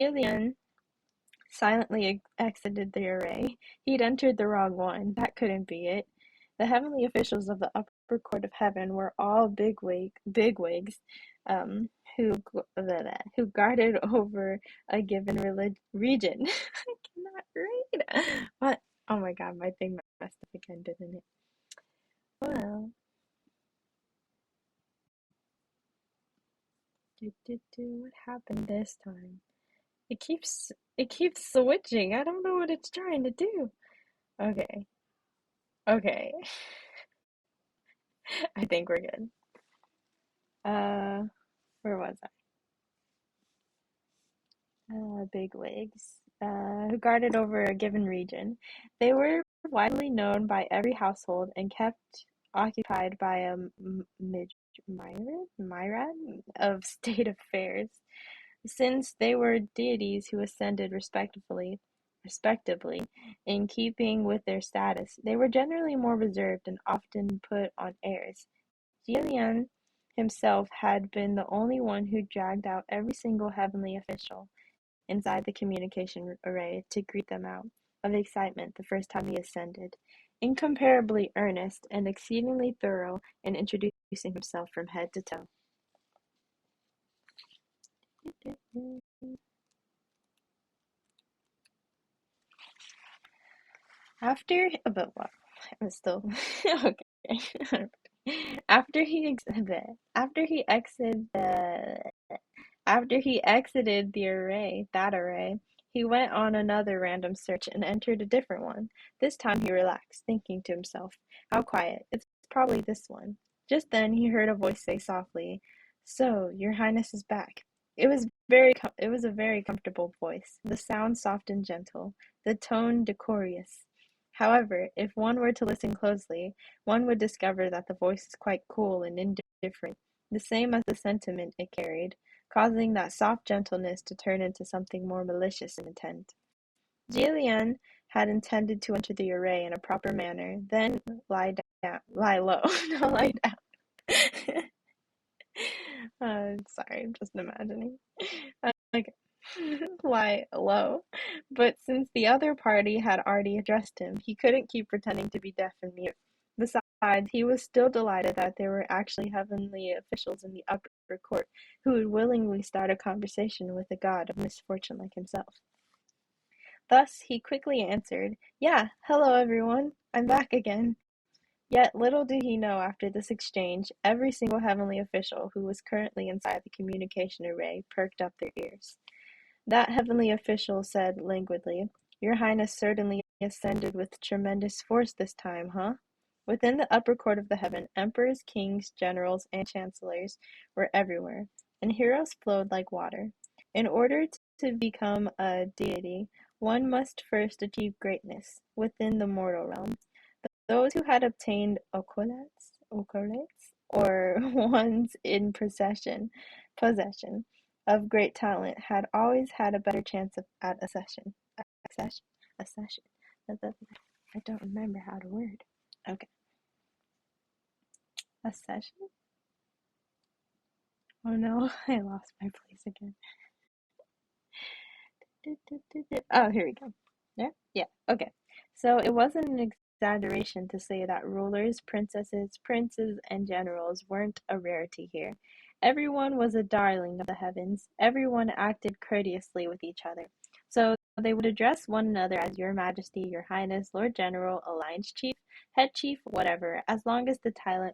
Jillian silently exited the array. He'd entered the wrong one. That couldn't be it. The heavenly officials of the upper court of heaven were all bigwigs, um, who who guarded over a given region. I cannot read. What? Oh my God, my thing messed up again, didn't it? Well, what happened this time? It keeps switching. I don't know what it's trying to do. Okay. Okay. I think we're good. Uh, where was I? Bigwigs, who guarded over a given region. They were widely known by every household and kept occupied by a myriad of state affairs, since they were deities who ascended respectively, in keeping with their status. They were generally more reserved and often put on airs. Jillian himself had been the only one who dragged out every single heavenly official inside the communication array to greet them out of excitement the first time he ascended, incomparably earnest and exceedingly thorough in introducing himself from head to toe. But what? I'm still okay. After he exited the array, He went on another random search and entered a different one. This time he relaxed, thinking to himself, how quiet. It's probably this one. Just then he heard a voice say softly, "So, your highness is back." It was a very comfortable voice, the sound soft and gentle, the tone decorous. However, if one were to listen closely, one would discover that the voice is quite cool and indifferent, the same as the sentiment it carried, causing that soft gentleness to turn into something more malicious in intent. Jillian had intended to enter the array in a proper manner, then lie low, no, lie down. Sorry, I'm just imagining. Okay. Lie low. But since the other party had already addressed him, he couldn't keep pretending to be deaf and mute. Besides, he was still delighted that there were actually heavenly officials in the upper court who would willingly start a conversation with a god of misfortune like himself. Thus, he quickly answered, "Yeah, hello everyone, I'm back again." Yet little did he know after this exchange, every single heavenly official who was currently inside the communication array perked up their ears. That heavenly official said languidly, "Your Highness certainly ascended with tremendous force this time, huh?" Within the upper court of the heaven, emperors, kings, generals, and chancellors were everywhere, and heroes flowed like water. In order to become a deity, one must first achieve greatness within the mortal realm. Those who had obtained accolades, or ones in possession of great talent had always had a better chance at accession, accession. I don't remember how to word. Okay, accession. Oh no, I lost my place again. Oh, here we go. Yeah, yeah. Okay. So it wasn't an exaggeration to say that rulers, princesses, princes, and generals weren't a rarity here. Everyone was a darling of the heavens. Everyone acted courteously with each other. So they would address one another as Your Majesty, Your Highness, Lord General, Alliance Chief, Head Chief, whatever, as long as the title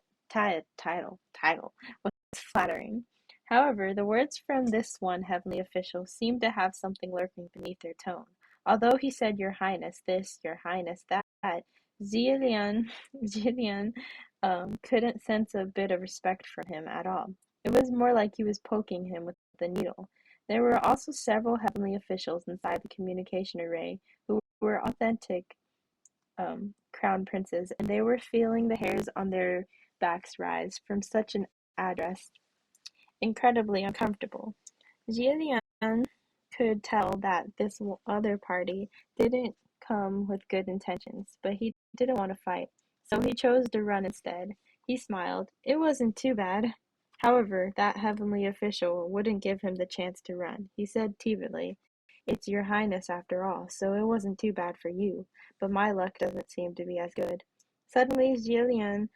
was flattering. However, the words from this one heavenly official seemed to have something lurking beneath their tone. Although he said Your Highness this, Your Highness that, Zillian, Jillian couldn't sense a bit of respect from him at all. It was more like he was poking him with a needle. There were also several heavenly officials inside the communication array who were authentic crown princes, and they were feeling the hairs on their backs rise from such an address, incredibly uncomfortable. Jillian could tell that this other party didn't come with good intentions, but he didn't want to fight, so he chose to run instead. He smiled. It wasn't too bad. However, that heavenly official wouldn't give him the chance to run. He said teasingly, "It's Your Highness after all, so it wasn't too bad for you, but my luck doesn't seem to be as good." Suddenly, Jillian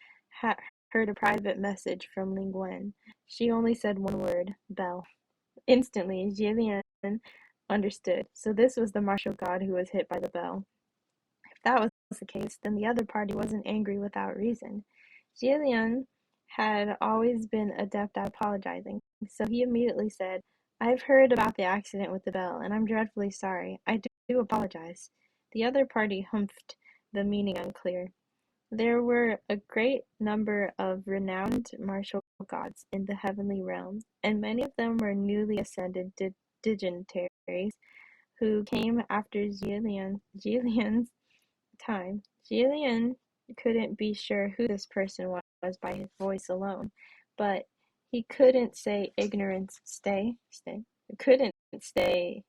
heard a private message from Ling Wen. She only said one word, "Bell." Instantly, Jillian understood. So this was the martial god who was hit by the bell. If that was the case, then the other party wasn't angry without reason. Jillian had always been adept at apologizing, so he immediately said, "I've heard about the accident with the bell, and I'm dreadfully sorry. I do apologize." The other party humphed, the meaning unclear. There were a great number of renowned martial gods in the heavenly realm, and many of them were newly ascended dignitaries who came after Jillian's time. Jillian couldn't be sure who this person was by his voice alone, but he couldn't say ignorance stay couldn't stay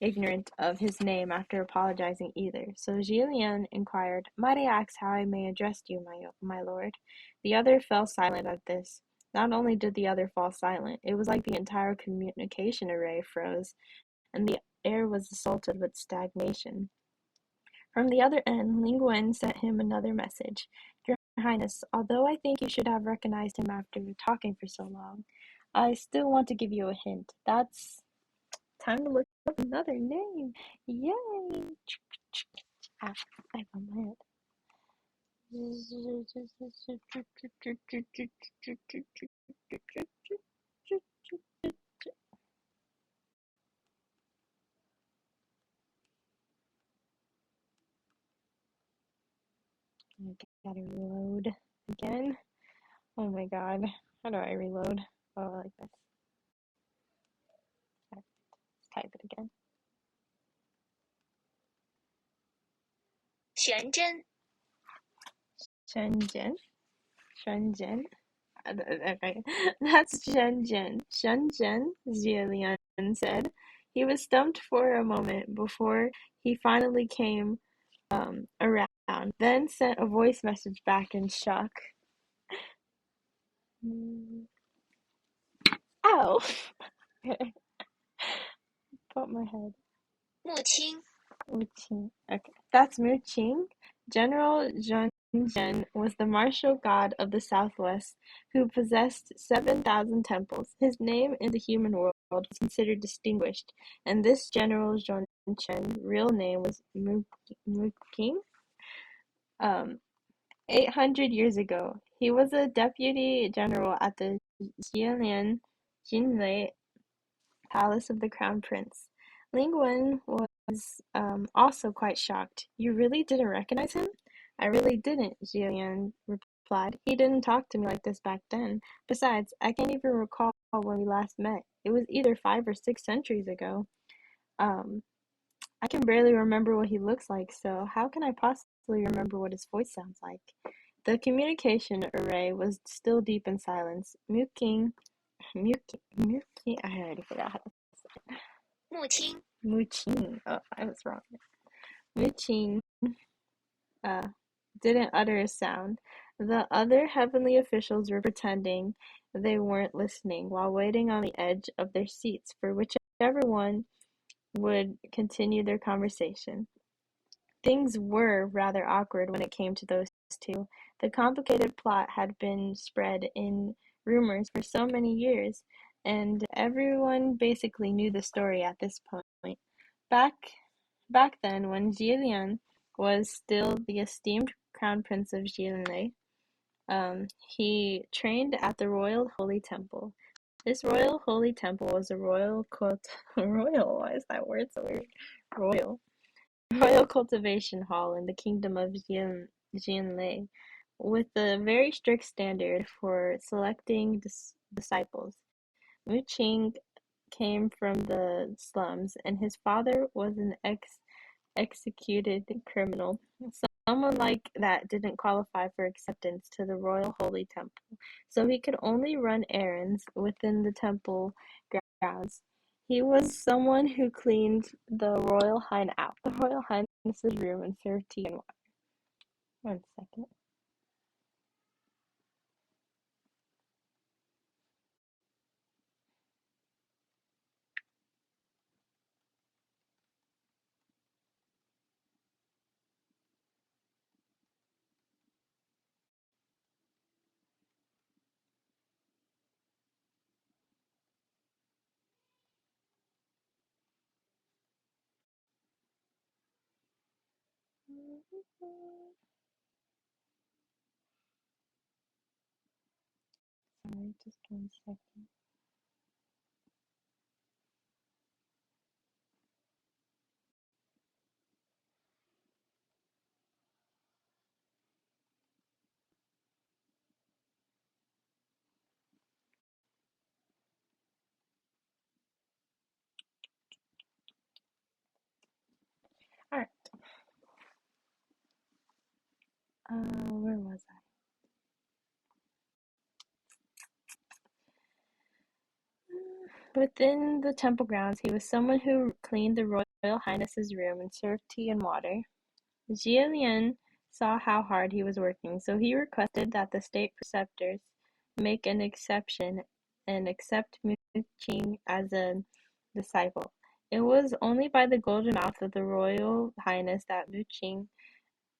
ignorant of his name after apologizing either. So Jillian inquired, "Might I ask how I may address you, my lord?" The other fell silent at this. Not only did the other fall silent, it was like the entire communication array froze, and the air was assaulted with stagnation. From the other end, Ling Wen sent him another message. "Your Highness, although I think you should have recognized him after talking for so long, I still want to give you a hint. That's time to look up another name. Yay! Ah, I found my head. I gotta reload again. Oh my god. How do I reload? Oh, like this. Let's type it again. 玄真 Shenzhen. Shenzhen. Okay, that's Shenzhen. Shenzhen, Zilian said. He was stumped for a moment before he finally came around, then sent a voice message back in shock. Ow! Put my head. 穆青 Muqing. Okay, that's Muqing. General Zhenzhen was the martial god of the southwest who possessed 7,000 temples. His name in the human world was considered distinguished, and this General Zhenzhen's real name was Muqing. Um, 800 years ago, he was a deputy general at the Jinlei palace of the crown prince. Ling Wen was also quite shocked. You really didn't recognize him? I really didn't, Jillian replied. He didn't talk to me like this back then. Besides, I can't even recall when we last met. It was either 5 or 6 centuries ago. Um, I can barely remember what he looks like, so how can I possibly remember what his voice sounds like? The communication array was still deep in silence. I already forgot how to say it. 穆青 Muqing. Oh, I was wrong. Muqing uh, didn't utter a sound. The other heavenly officials were pretending they weren't listening while waiting on the edge of their seats for whichever one would continue their conversation. Things were rather awkward when it came to those two. The complicated plot had been spread in rumors for so many years, and everyone basically knew the story at this point. Back back then, when Jilian was still the esteemed crown prince of Jilin, he trained at the Royal Holy Temple. This Royal Holy Temple was a royal royal. Why is that word so weird? Royal cultivation hall in the kingdom of Jianlei, with a very strict standard for selecting disciples. Mu Qing came from the slums, and his father was an executed criminal. Someone like that didn't qualify for acceptance to the Royal Holy Temple, so he could only run errands within the temple grounds. He was someone who cleaned the the Royal Highness's room, and served tea and water. One second. Sorry, just 1 second. All right. Where was I? Within the temple grounds, he was someone who cleaned the Royal Highness's room and served tea and water. Jillian saw how hard he was working, so he requested that the state preceptors make an exception and accept Mu Qing as a disciple. It was only by the golden mouth of the Royal Highness that Mu Qing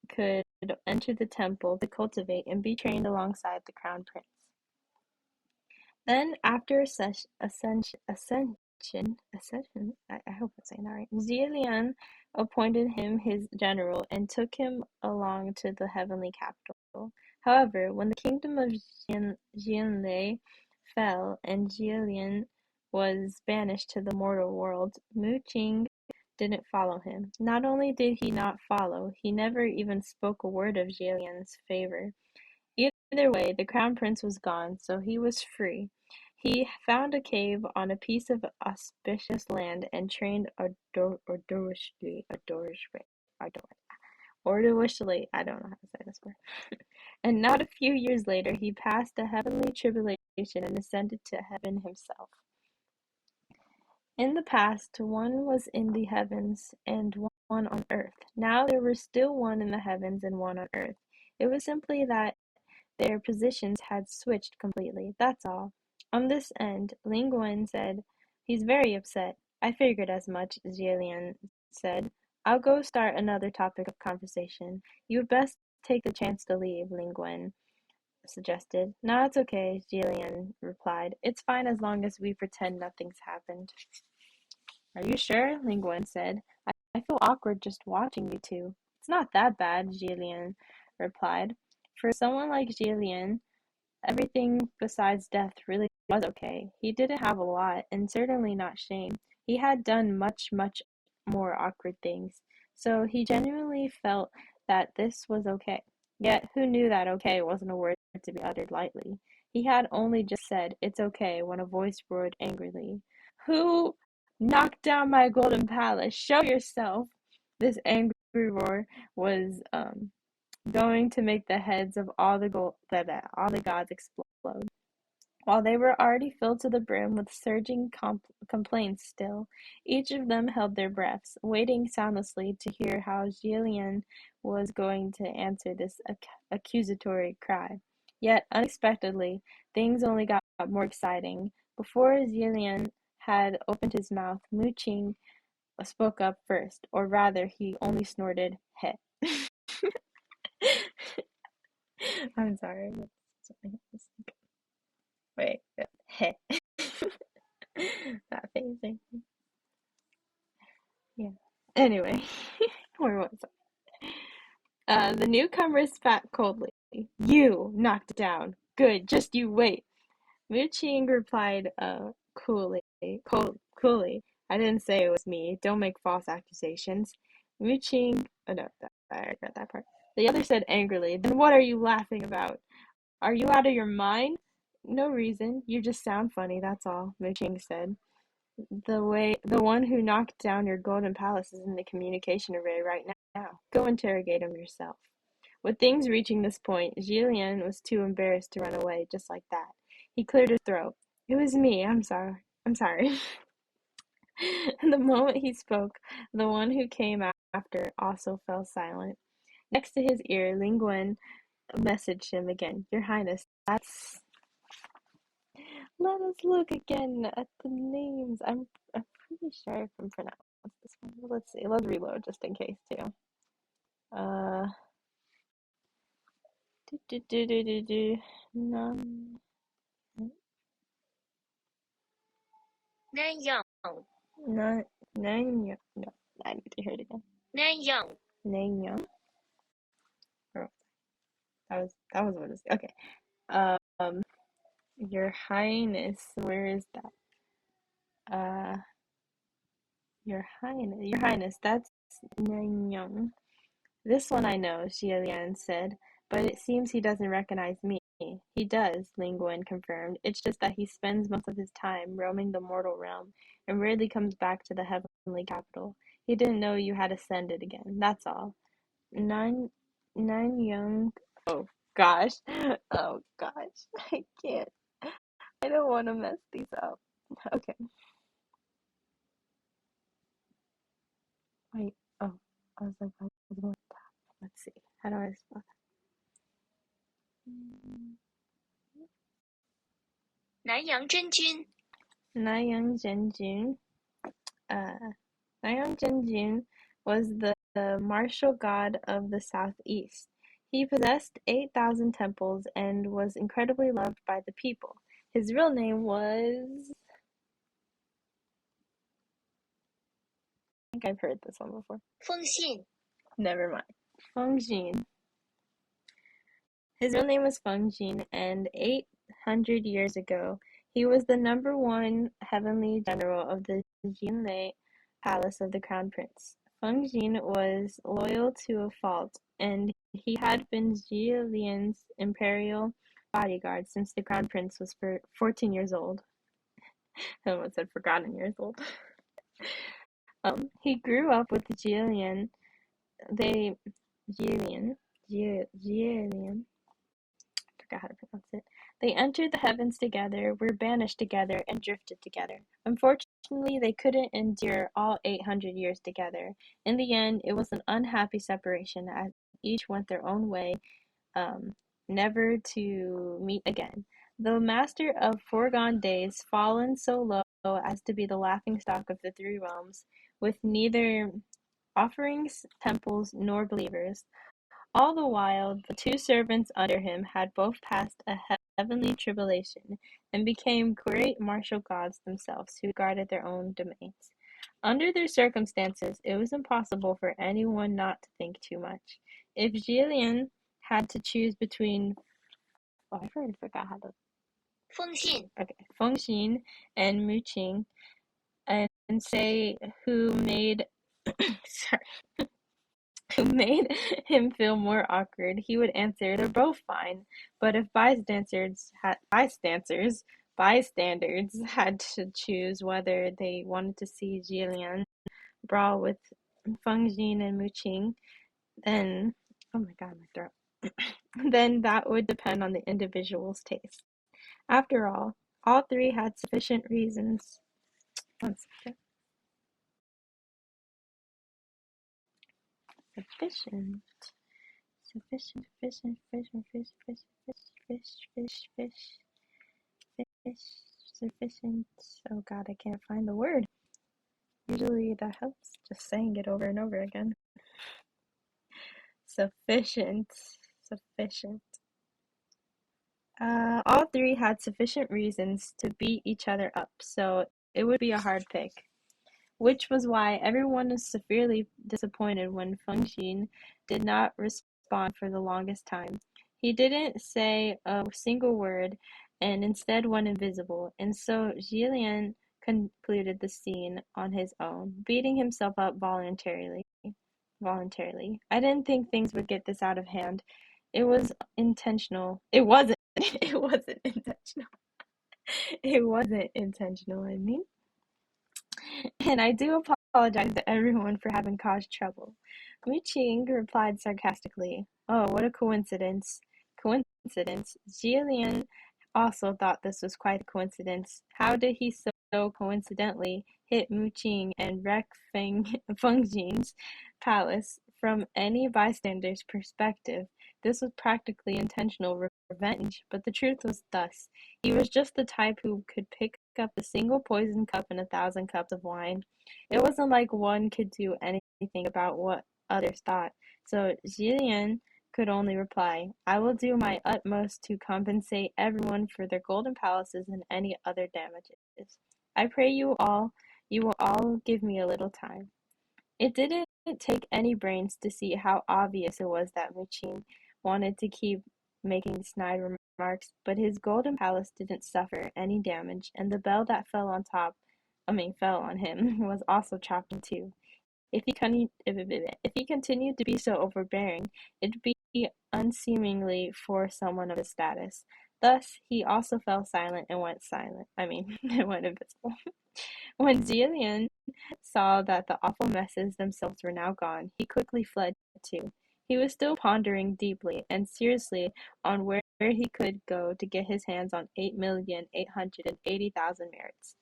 could enter the temple to cultivate and be trained alongside the crown prince. Then, after ascension, I hope I'm saying that right, Zilian appointed him his general and took him along to the heavenly capital. However, when the kingdom of Jianlei fell and Jilian was banished to the mortal world, Mu Qing didn't follow him. Not only did he not follow, he never even spoke a word of Jilian's favor. Either way, the crown prince was gone, so he was free. He found a cave on a piece of auspicious land and trained arduously, I don't know how to say this word. And not a few years later, he passed a heavenly tribulation and ascended to heaven himself. In the past, one was in the heavens and one on earth. Now there was still one in the heavens and one on earth. It was simply that their positions had switched completely, that's all. On this end, Ling Wen said, "He's very upset." "I figured as much," Jillian said. "I'll go start another topic of conversation." "You'd best take the chance to leave," Ling Wen suggested. "No, it's okay," Jillian replied. "It's fine as long as we pretend nothing's happened." "Are you sure?" Ling Wen said. I feel awkward just watching you two." "It's not that bad," Jillian replied. For someone like Jillian, everything besides death really was okay. He didn't have a lot, and certainly not shame. He had done much, much more awkward things, so he genuinely felt that this was okay. Yet who knew that okay wasn't a word to be uttered lightly? He had only just said, "It's okay," when a voice roared angrily, "Who knocked down my golden palace? Show yourself!" This angry roar was going to make the heads of all the gods explode. While they were already filled to the brim with surging complaints still, each of them held their breaths, waiting soundlessly to hear how Jillian was going to answer this accusatory cry. Yet, unexpectedly, things only got more exciting. Before Jillian had opened his mouth, Mooching spoke up first, or rather, he only snorted, "Heh." I'm sorry. Wait. Heh. That phasing. Yeah. Anyway, where was I? The newcomer spat coldly. "You knocked it down. Good. Just you wait." Mooching replied, coolly. "I didn't say it was me. Don't make false accusations." Mooching, oh no, I read that part. The other said angrily, "Then what are you laughing about? Are you out of your mind?" "No reason. You just sound funny, that's all," Mooching said. The one who knocked down your golden palace is in the communication array right now. Go interrogate him yourself." With things reaching this point, Jillian was too embarrassed to run away just like that. He cleared his throat. "It was me. I'm sorry. I'm sorry." And the moment he spoke, the one who came after also fell silent. Next to his ear, Ling Wen messaged him again. "Your Highness, that's..." Let us look again at the names. I'm pretty sure I can pronounce this one. Let's see. Let's reload just in case too. Uh, do do do do do do. None. None. None. No, I need to hear it again. Nanyang. Oh, that was what it is. Okay. Um, Your Highness. Where is that? Your Highness. Your Highness. That's Nanyang. "This one I know," Xielian said, "but it seems he doesn't recognize me." "He does," Ling Wen confirmed. "It's just that he spends most of his time roaming the mortal realm and rarely comes back to the heavenly capital. He didn't know you had ascended again, that's all." Nine, nine young. Oh gosh. Oh gosh. I can't. I don't want to mess these up. Okay. Wait. Oh, I was like, I was going to. Let's see. How do I spell that? Nanyang Zhenjun. Uh, Nanyang Zhenjun was the martial god of the southeast. He possessed 8,000 temples and was incredibly loved by the people. His real name was... I think I've heard this one before. Never mind. Feng Jin. His real name was Feng Jin, and 800 years ago, he was the number one heavenly general of the Jinlei palace of the crown prince. Feng Jin was loyal to a fault, and he had been Jilian's imperial bodyguard since the crown prince was 14 years old. I almost said forgotten years old. He grew up with Jilian. They Jilian, Jilian, forgot how to pronounce it. They entered the heavens together, were banished together, and drifted together. Unfortunately, they couldn't endure all 800 years together. In the end, it was an unhappy separation as each went their own way, um, never to meet again. The master of foregone days, fallen so low as to be the laughing stock of the three realms, with neither offerings, temples, nor believers. All the while the two servants under him had both passed a heavenly tribulation, and became great martial gods themselves, who guarded their own domains. Under their circumstances, it was impossible for anyone not to think too much. If Jillian had to choose between, oh, I already forgot how to. Fengxin. Okay, Fengxin and Muqing, and say who made, sorry, who made him feel more awkward, he would answer, "They're both fine." But if bystanders had to choose whether they wanted to see Jillian brawl with Feng Jin and Muqing, then oh my god, my throat. Then that would depend on the individual's taste. After all three had sufficient reasons. One second. Sufficient. Sufficient, sufficient, sufficient, fish, fish, fish, fish, fish, fish, fish, sufficient. Oh god, I can't find the word. Usually that helps, just saying it over and over again. Sufficient, sufficient. All three had sufficient reasons to beat each other up, so it would be a hard pick. Which was why everyone was severely disappointed when Feng Xin did not respond for the longest time. He didn't say a single word, and instead went invisible, and so Jillian concluded the scene on his own, beating himself up voluntarily. I didn't think things would get this out of hand. It was intentional. It wasn't. It wasn't intentional. It wasn't intentional, I mean. And I do apologize to everyone for having caused trouble. Wu Qing replied sarcastically, "Oh, what a coincidence." Coincidence? Jillian also thought this was quite a coincidence. How did he so coincidentally hit Mu Qing and wreck Feng Jin's palace? From any bystander's perspective, this was practically intentional revenge, but the truth was thus. He was just the type who could pick up a single poisoned cup in 1,000 cups of wine. It wasn't like one could do anything about what others thought, so Jillian could only reply, "I will do my utmost to compensate everyone for their golden palaces and any other damages. I pray you will all give me a little time." It didn't take any brains to see how obvious it was that Muqing wanted to keep making snide remarks, but his golden palace didn't suffer any damage, and the bell that fell on him, was also chopped in two. If he continued to be so overbearing, it'd be unseemly for someone of his status. Thus, he also fell silent and went silent. And went invisible. When Jillian saw that the awful messes themselves were now gone, he quickly fled too. He was still pondering deeply and seriously on where he could go to get his hands on 8,880,000 merits.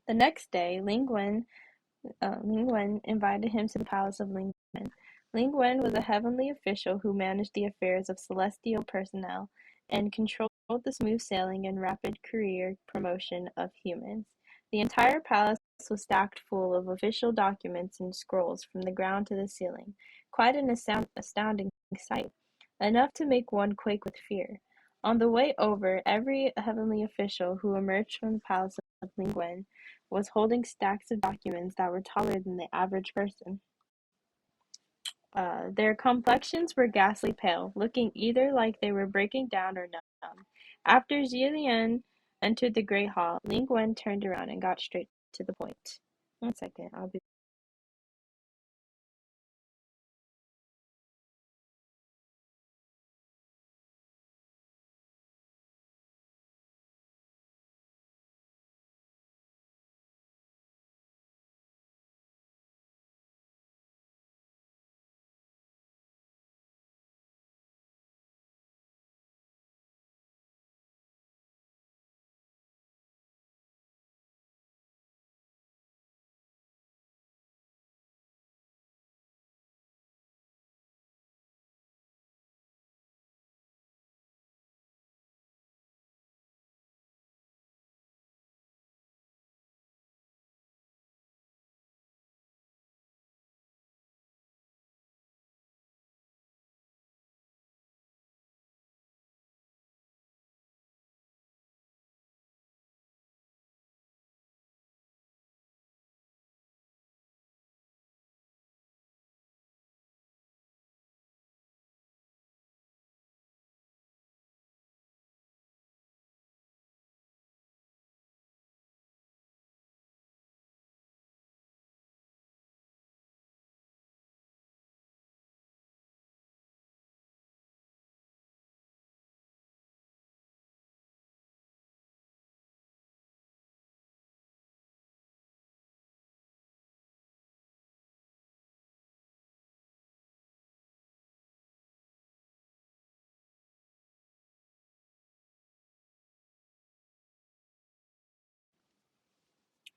The next day, Ling Wen invited him to the palace of Ling Wen. Ling Wen was a heavenly official who managed the affairs of celestial personnel and controlled the smooth sailing and rapid career promotion of humans. The entire palace was stacked full of official documents and scrolls from the ground to the ceiling. Quite an astounding sight, enough to make one quake with fear. On the way over, every heavenly official who emerged from the palace of Ling Wen was holding stacks of documents that were taller than the average person. Their complexions were ghastly pale, looking either like they were breaking down or numb. After Jillian entered the great hall, Ling Wen turned around and got straight to the point. One second, I'll be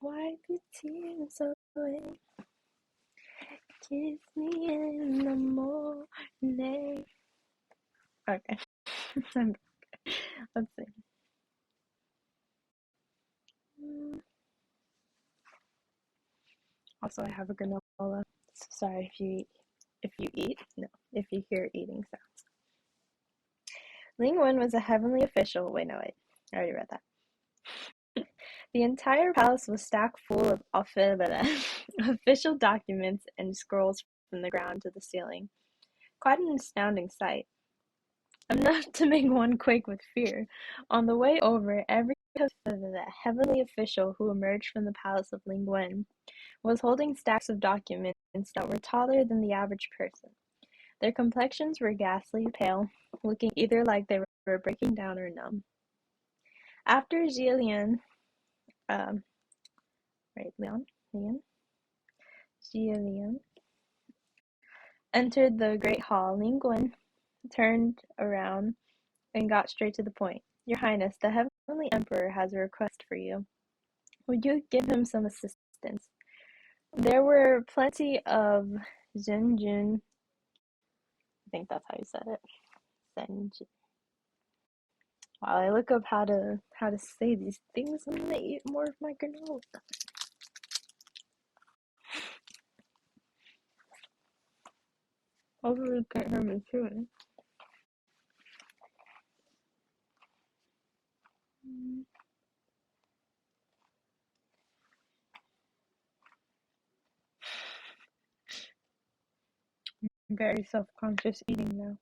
Wipe your tears away. Kiss me in the morning. Okay. Let's see. Also, I have a granola. Sorry if you hear eating sounds. Ling Wen was a heavenly official. Wait, no, wait. I already read that. The entire palace was stacked full of official documents and scrolls from the ground to the ceiling. Quite an astounding sight. Enough to make one quake with fear. On the way over, every heavenly official who emerged from the palace of Ling Wen was holding stacks of documents that were taller than the average person. Their complexions were ghastly pale, looking either like they were breaking down or numb. After Jillian, Jillian entered the great hall, Ling Guan turned around and got straight to the point. Your Highness, the Heavenly Emperor has a request for you. Would you give him some assistance? There were plenty of Zhenjun. I think that's how you said it. Zhenjun. While I look up how to say these things, I'm gonna eat more of my granola. Hopefully you can't hear me chewing. I'm very self-conscious eating now.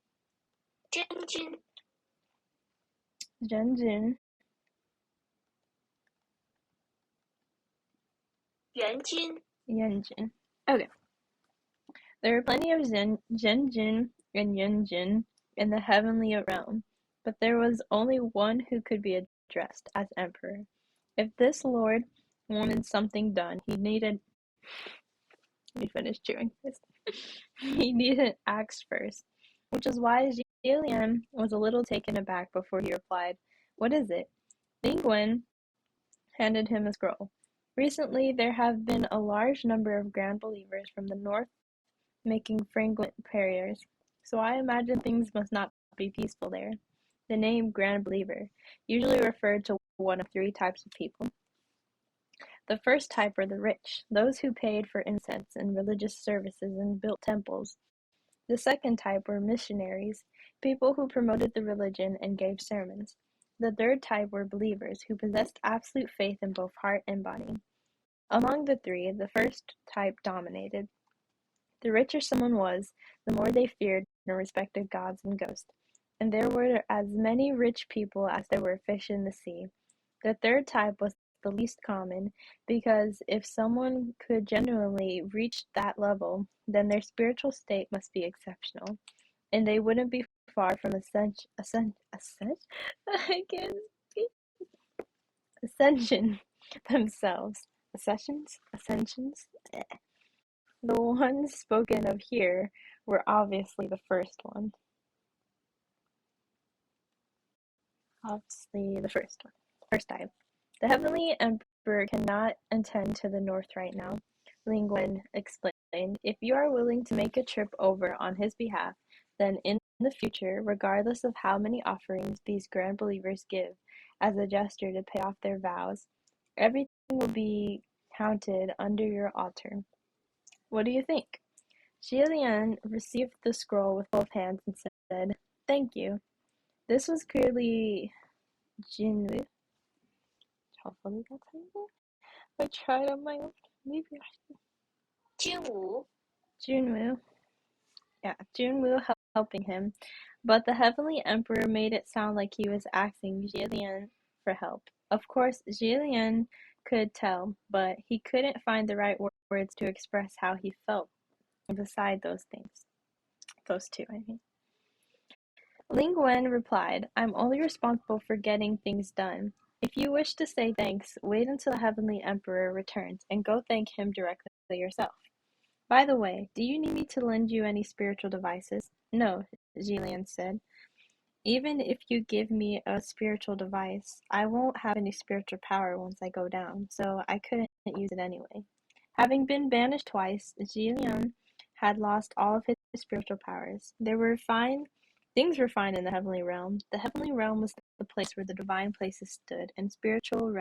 Zhenjun. Zhenjun. Yanjin. Okay. There were plenty of Zhenjun and Yunjin in the heavenly realm, but there was only one who could be addressed as emperor. If this lord wanted something done, he needed. Let me finish chewing this. He needed axe first, which is why Jillian was a little taken aback before he replied, "What is it?" Ling Wen handed him a scroll. Recently, there have been a large number of Grand Believers from the north making fragrant prayers, so I imagine things must not be peaceful there. The name Grand Believer usually referred to one of three types of people. The first type were the rich, those who paid for incense and religious services and built temples. The second type were missionaries, people who promoted the religion and gave sermons. The third type were believers who possessed absolute faith in both heart and body. Among the three, the first type dominated. The richer someone was, the more they feared and respected gods and ghosts, and there were as many rich people as there were fish in the sea. The third type was the least common, because if someone could genuinely reach that level, then their spiritual state must be exceptional, and they wouldn't be far from I can't speak. Ascension themselves. Ascensions? The ones spoken of here were obviously the first one. First type. The Heavenly Emperor cannot attend to the north right now, Ling Wen explained. If you are willing to make a trip over on his behalf, then in the future, regardless of how many offerings these grand believers give as a gesture to pay off their vows, everything will be counted under your altar. What do you think? Jillian received the scroll with both hands and said, "Thank you." This was clearly Jinwu. Hopefully that's how you say it. I tried on my own. Maybe I Junwu. Junwu. Yeah, Junwu helping him. But the Heavenly Emperor made it sound like he was asking Jillian for help. Of course, Jillian could tell, but he couldn't find the right words to express how he felt beside those things. Those two, I mean. Ling Wen replied, "I'm only responsible for getting things done. If you wish to say thanks, wait until the Heavenly Emperor returns and go thank him directly yourself. By the way, do you need me to lend you any spiritual devices?" "No," Jillian said. Even if you give me a spiritual device, I won't have any spiritual power once I go down, so I couldn't use it anyway. Having been banished twice, Jilian had lost all of his spiritual powers. Things were fine in the heavenly realm. The heavenly realm was the place where the divine places stood, and spiritual.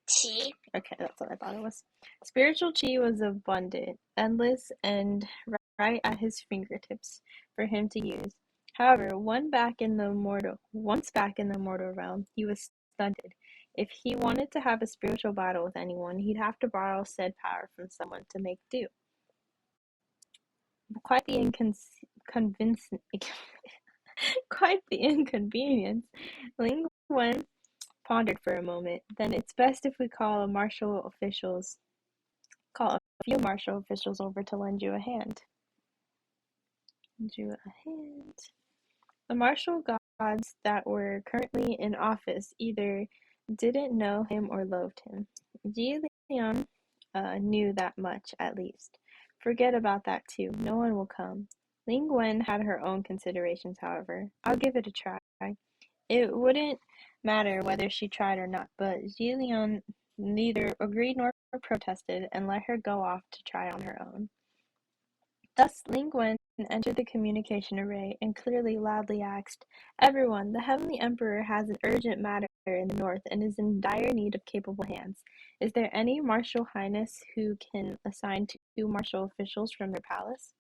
Qi. Okay, that's what I thought it was. Spiritual chi was abundant, endless, and right at his fingertips for him to use. However, once back in the mortal realm, he was stunted. If he wanted to have a spiritual battle with anyone, he'd have to borrow said power from someone to make do. Quite the quite the inconvenience. Ling Wen pondered for a moment. Then it's best if we call a few martial officials over to lend you a hand. The martial gods that were currently in office either didn't know him or loathed him. Ji Lian knew that much, at least. Forget about that too. No one will come. Ling Wen had her own considerations, however. I'll give it a try. It wouldn't matter whether she tried or not, but Jillian neither agreed nor protested and let her go off to try on her own. Thus Ling Wen entered the communication array and clearly loudly asked, "Everyone, the Heavenly Emperor has an urgent matter in the north and is in dire need of capable hands. Is there any martial highness who can assign 2 martial officials from their palace?"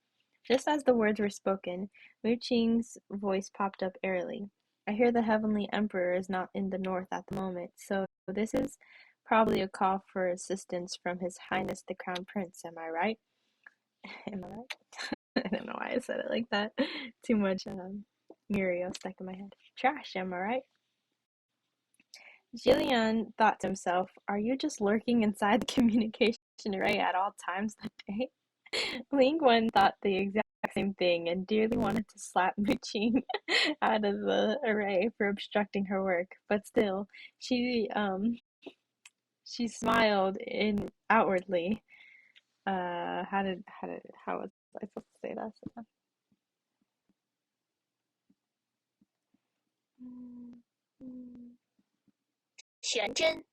Just as the words were spoken, Mu Qing's voice popped up airily. "I hear the Heavenly Emperor is not in the north at the moment, so this is probably a call for assistance from His Highness the Crown Prince, am I right?" Am I right? I don't know why I said it like that. Too much Muriel stuck in my head. Trash, am I right? Jillian thought to himself, "Are you just lurking inside the communication array at all times of the day?" Ling Wen thought the exact same thing and dearly wanted to slap Muqing out of the array for obstructing her work, but still, she smiled in outwardly. How was I supposed to say that? Xuanzhen.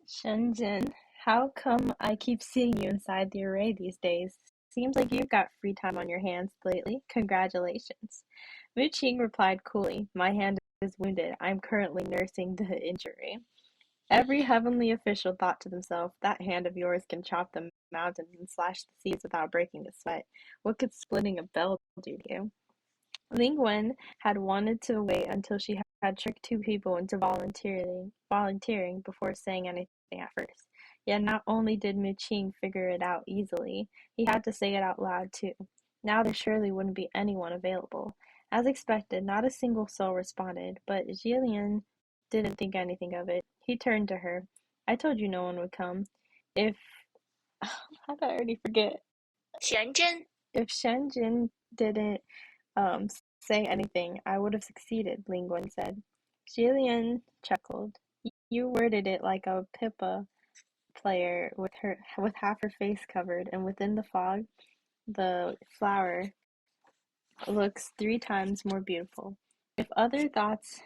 Shenzhen, how come I keep seeing you inside the array these days? Seems like you've got free time on your hands lately. Congratulations. Mu Qing replied coolly, "My hand is wounded. I'm currently nursing the injury." Every heavenly official thought to themselves, "That hand of yours can chop the mountains and slash the seas without breaking a sweat. What could splitting a bell do to you?" Ling Wen had wanted to wait until she had tricked 2 people into volunteering before saying anything at first. Yet not only did Mu Qing figure it out easily, he had to say it out loud too. Now there surely wouldn't be anyone available. As expected, not a single soul responded, but Jillian didn't think anything of it. He turned to her. "I told you no one would come. If how did I already forget? Xuanzhen. If Shenjin didn't um, say anything, I would have succeeded," Ling Wen said. Jillian chuckled. You worded it like a pipa player with half her face covered, and within the fog, the flower looks 3 times more beautiful. If other thoughts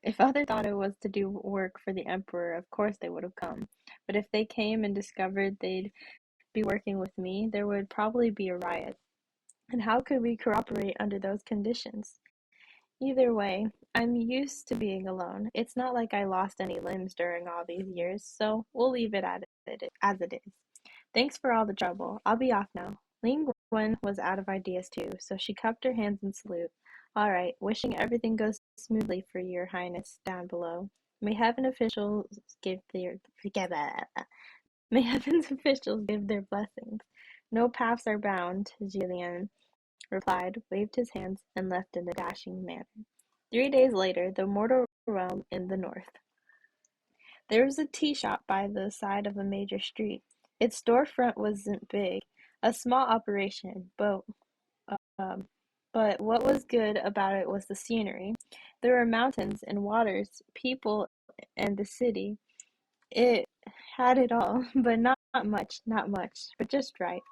if other thought it was to do work for the emperor, of course they would have come. But if they came and discovered they'd be working with me, there would probably be a riot. And how could we cooperate under those conditions? Either way, I'm used to being alone. It's not like I lost any limbs during all these years, so we'll leave it as it is. Thanks for all the trouble. I'll be off now. Ling Wen was out of ideas too, so she cupped her hands in salute. All right, wishing everything goes smoothly for your highness down below. May heaven officials give their May heaven's officials give their blessings. No paths are bound, Jillian replied, waved his hands, and left in a dashing manner. 3 days later, the mortal realm in the north. There was a tea shop by the side of a major street. Its storefront wasn't big, a small operation, um, but what was good about it was the scenery. There were mountains and waters, people, and the city. It had it all, but not not much, but just right.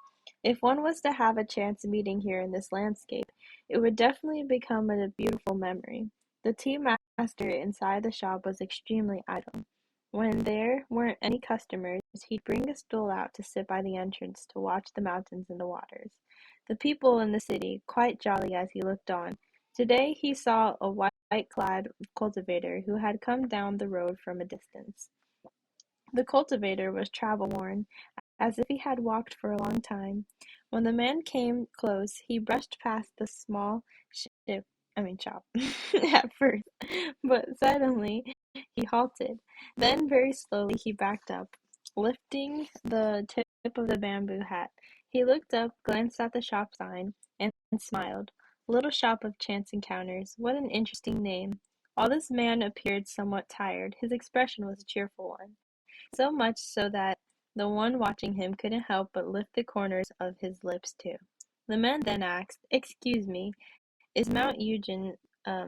If one was to have a chance meeting here in this landscape, it would definitely become a beautiful memory. The tea master inside the shop was extremely idle. When there weren't any customers, he'd bring a stool out to sit by the entrance to watch the mountains and the waters. The people in the city, quite jolly as he looked on. Today he saw a white-clad cultivator who had come down the road from a distance. The cultivator was travel-worn, as if he had walked for a long time. When the man came close, he brushed past the small shop at first, but suddenly he halted. Then very slowly he backed up, lifting the tip of the bamboo hat. He looked up, glanced at the shop sign, and smiled. Little Shop of Chance Encounters. What an interesting name. While this man appeared somewhat tired, his expression was a cheerful one, so much so that the one watching him couldn't help but lift the corners of his lips too. The man then asked, "Excuse me, is Mount Eugen, I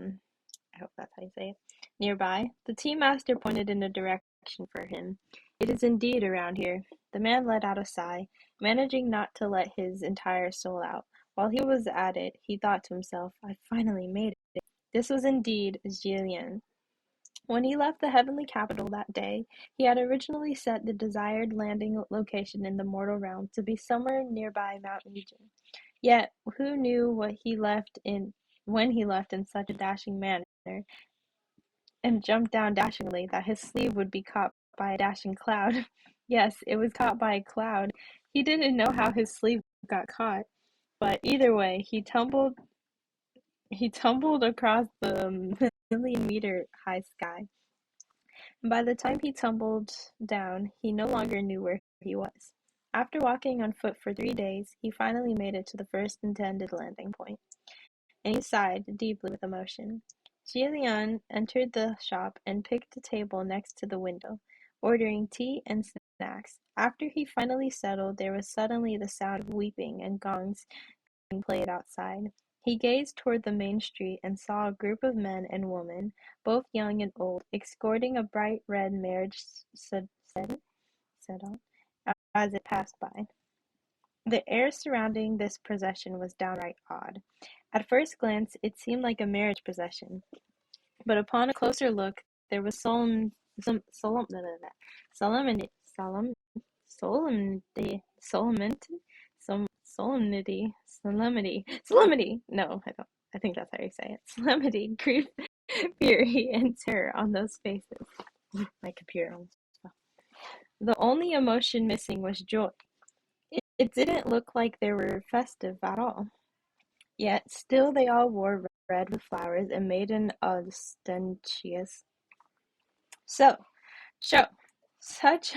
hope that's how you say it, nearby?" The tea master pointed in a direction for him. "It is indeed around here." The man let out a sigh, managing not to let his entire soul out. While he was at it, he thought to himself, "I finally made it." This was indeed Julien. When he left the heavenly capital that day, he had originally set the desired landing location in the mortal realm to be somewhere nearby Mount Eugen. Yet who knew when he left in such a dashing manner, and jumped down dashingly, that his sleeve would be caught by a dashing cloud. Yes, it was caught by a cloud. He didn't know how his sleeve got caught, but either way, he tumbled across the million-meter high sky. And by the time he tumbled down, he no longer knew where he was. After walking on foot for 3 days, he finally made it to the first intended landing point, and he sighed deeply with emotion. Julien entered the shop and picked a table next to the window, ordering tea and snacks. After he finally settled, there was suddenly the sound of weeping and gongs being played outside. He gazed toward the main street and saw a group of men and women, both young and old, escorting a bright red marriage sedan as it passed by. The air surrounding this procession was downright odd. At first glance, it seemed like a marriage procession, but upon a closer look, there was solemnity, solemnity. No, I don't. I think that's how you say it. Solemnity, grief, fury, and terror on those faces. My computer almost fell. The only emotion missing was joy. It didn't look like they were festive at all. Yet still they all wore red with flowers and made an ostentatious so show. Such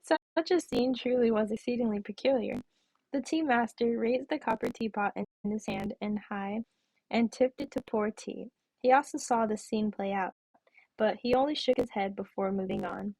such a scene truly was exceedingly peculiar. The tea master raised the copper teapot in his hand and high, and tipped it to pour tea. He also saw the scene play out, but he only shook his head before moving on.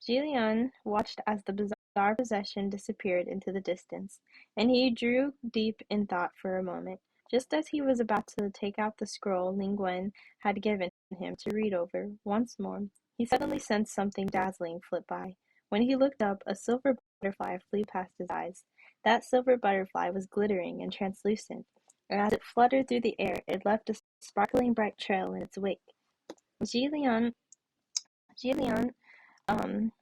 Julien watched as the bizarre procession disappeared into the distance, and he drew deep in thought for a moment. Just as he was about to take out the scroll Ling Gwen had given him to read over once more, he suddenly sensed something dazzling flit by. When he looked up, a silver butterfly flew past his eyes. That silver butterfly was glittering and translucent, and as it fluttered through the air, it left a sparkling bright trail in its wake. Julien, Julien, um,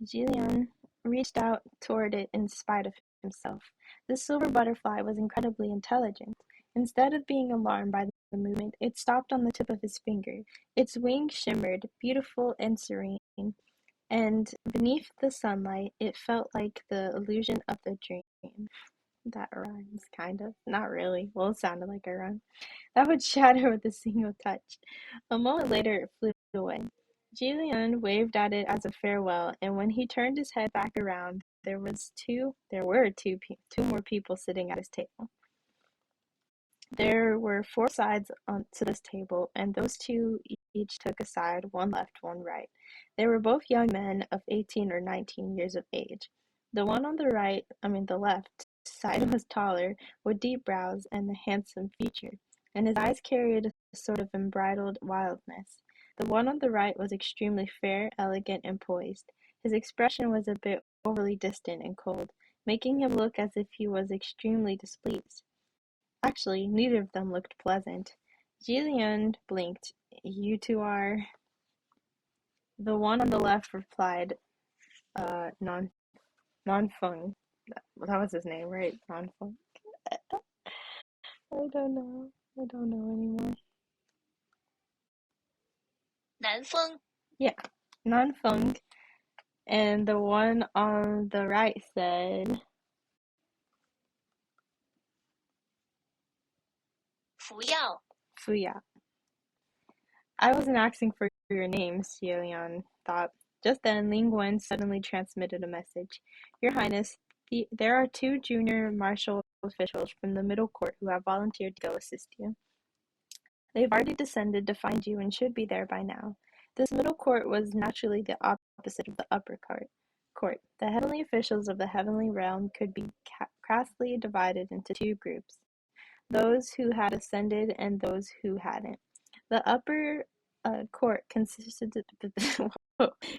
Julien reached out toward it in spite of himself. The silver butterfly was incredibly intelligent. Instead of being alarmed by the movement, it stopped on the tip of his finger. Its wings shimmered, beautiful and serene, and beneath the sunlight, it felt like the illusion of the dream. That rhymes, kind of. Not really. Well, it sounded like a rhyme. That would shatter with a single touch. A moment later it flew away. Julien waved at it as a farewell, and when he turned his head back around, there were two more people sitting at his table. There were four sides to this table, and those two each took a side, one left, one right. They were both young men of 18 or 19 years of age. The one on the left side was taller, with deep brows and a handsome feature, and his eyes carried a sort of unbridled wildness. The one on the right was extremely fair, elegant, and poised. His expression was a bit overly distant and cold, making him look as if he was extremely displeased. Actually, neither of them looked pleasant. Jillian blinked. "You two are—" The one on the left replied, Non Fung. That was his name, right? Non Fung. I don't know. I don't know anymore. 南风 Yeah, Non Fung. And the one on the right said, 不要 Fuya. I wasn't asking for your names, Xiaolian thought. Just then, Ling Wen suddenly transmitted a message. Your Highness, there are 2 junior martial officials from the middle court who have volunteered to go assist you. They've already descended to find you and should be there by now. This middle court was naturally the opposite of the upper court. The heavenly officials of the heavenly realm could be crassly divided into 2 groups, those who had ascended and those who hadn't. The upper court consisted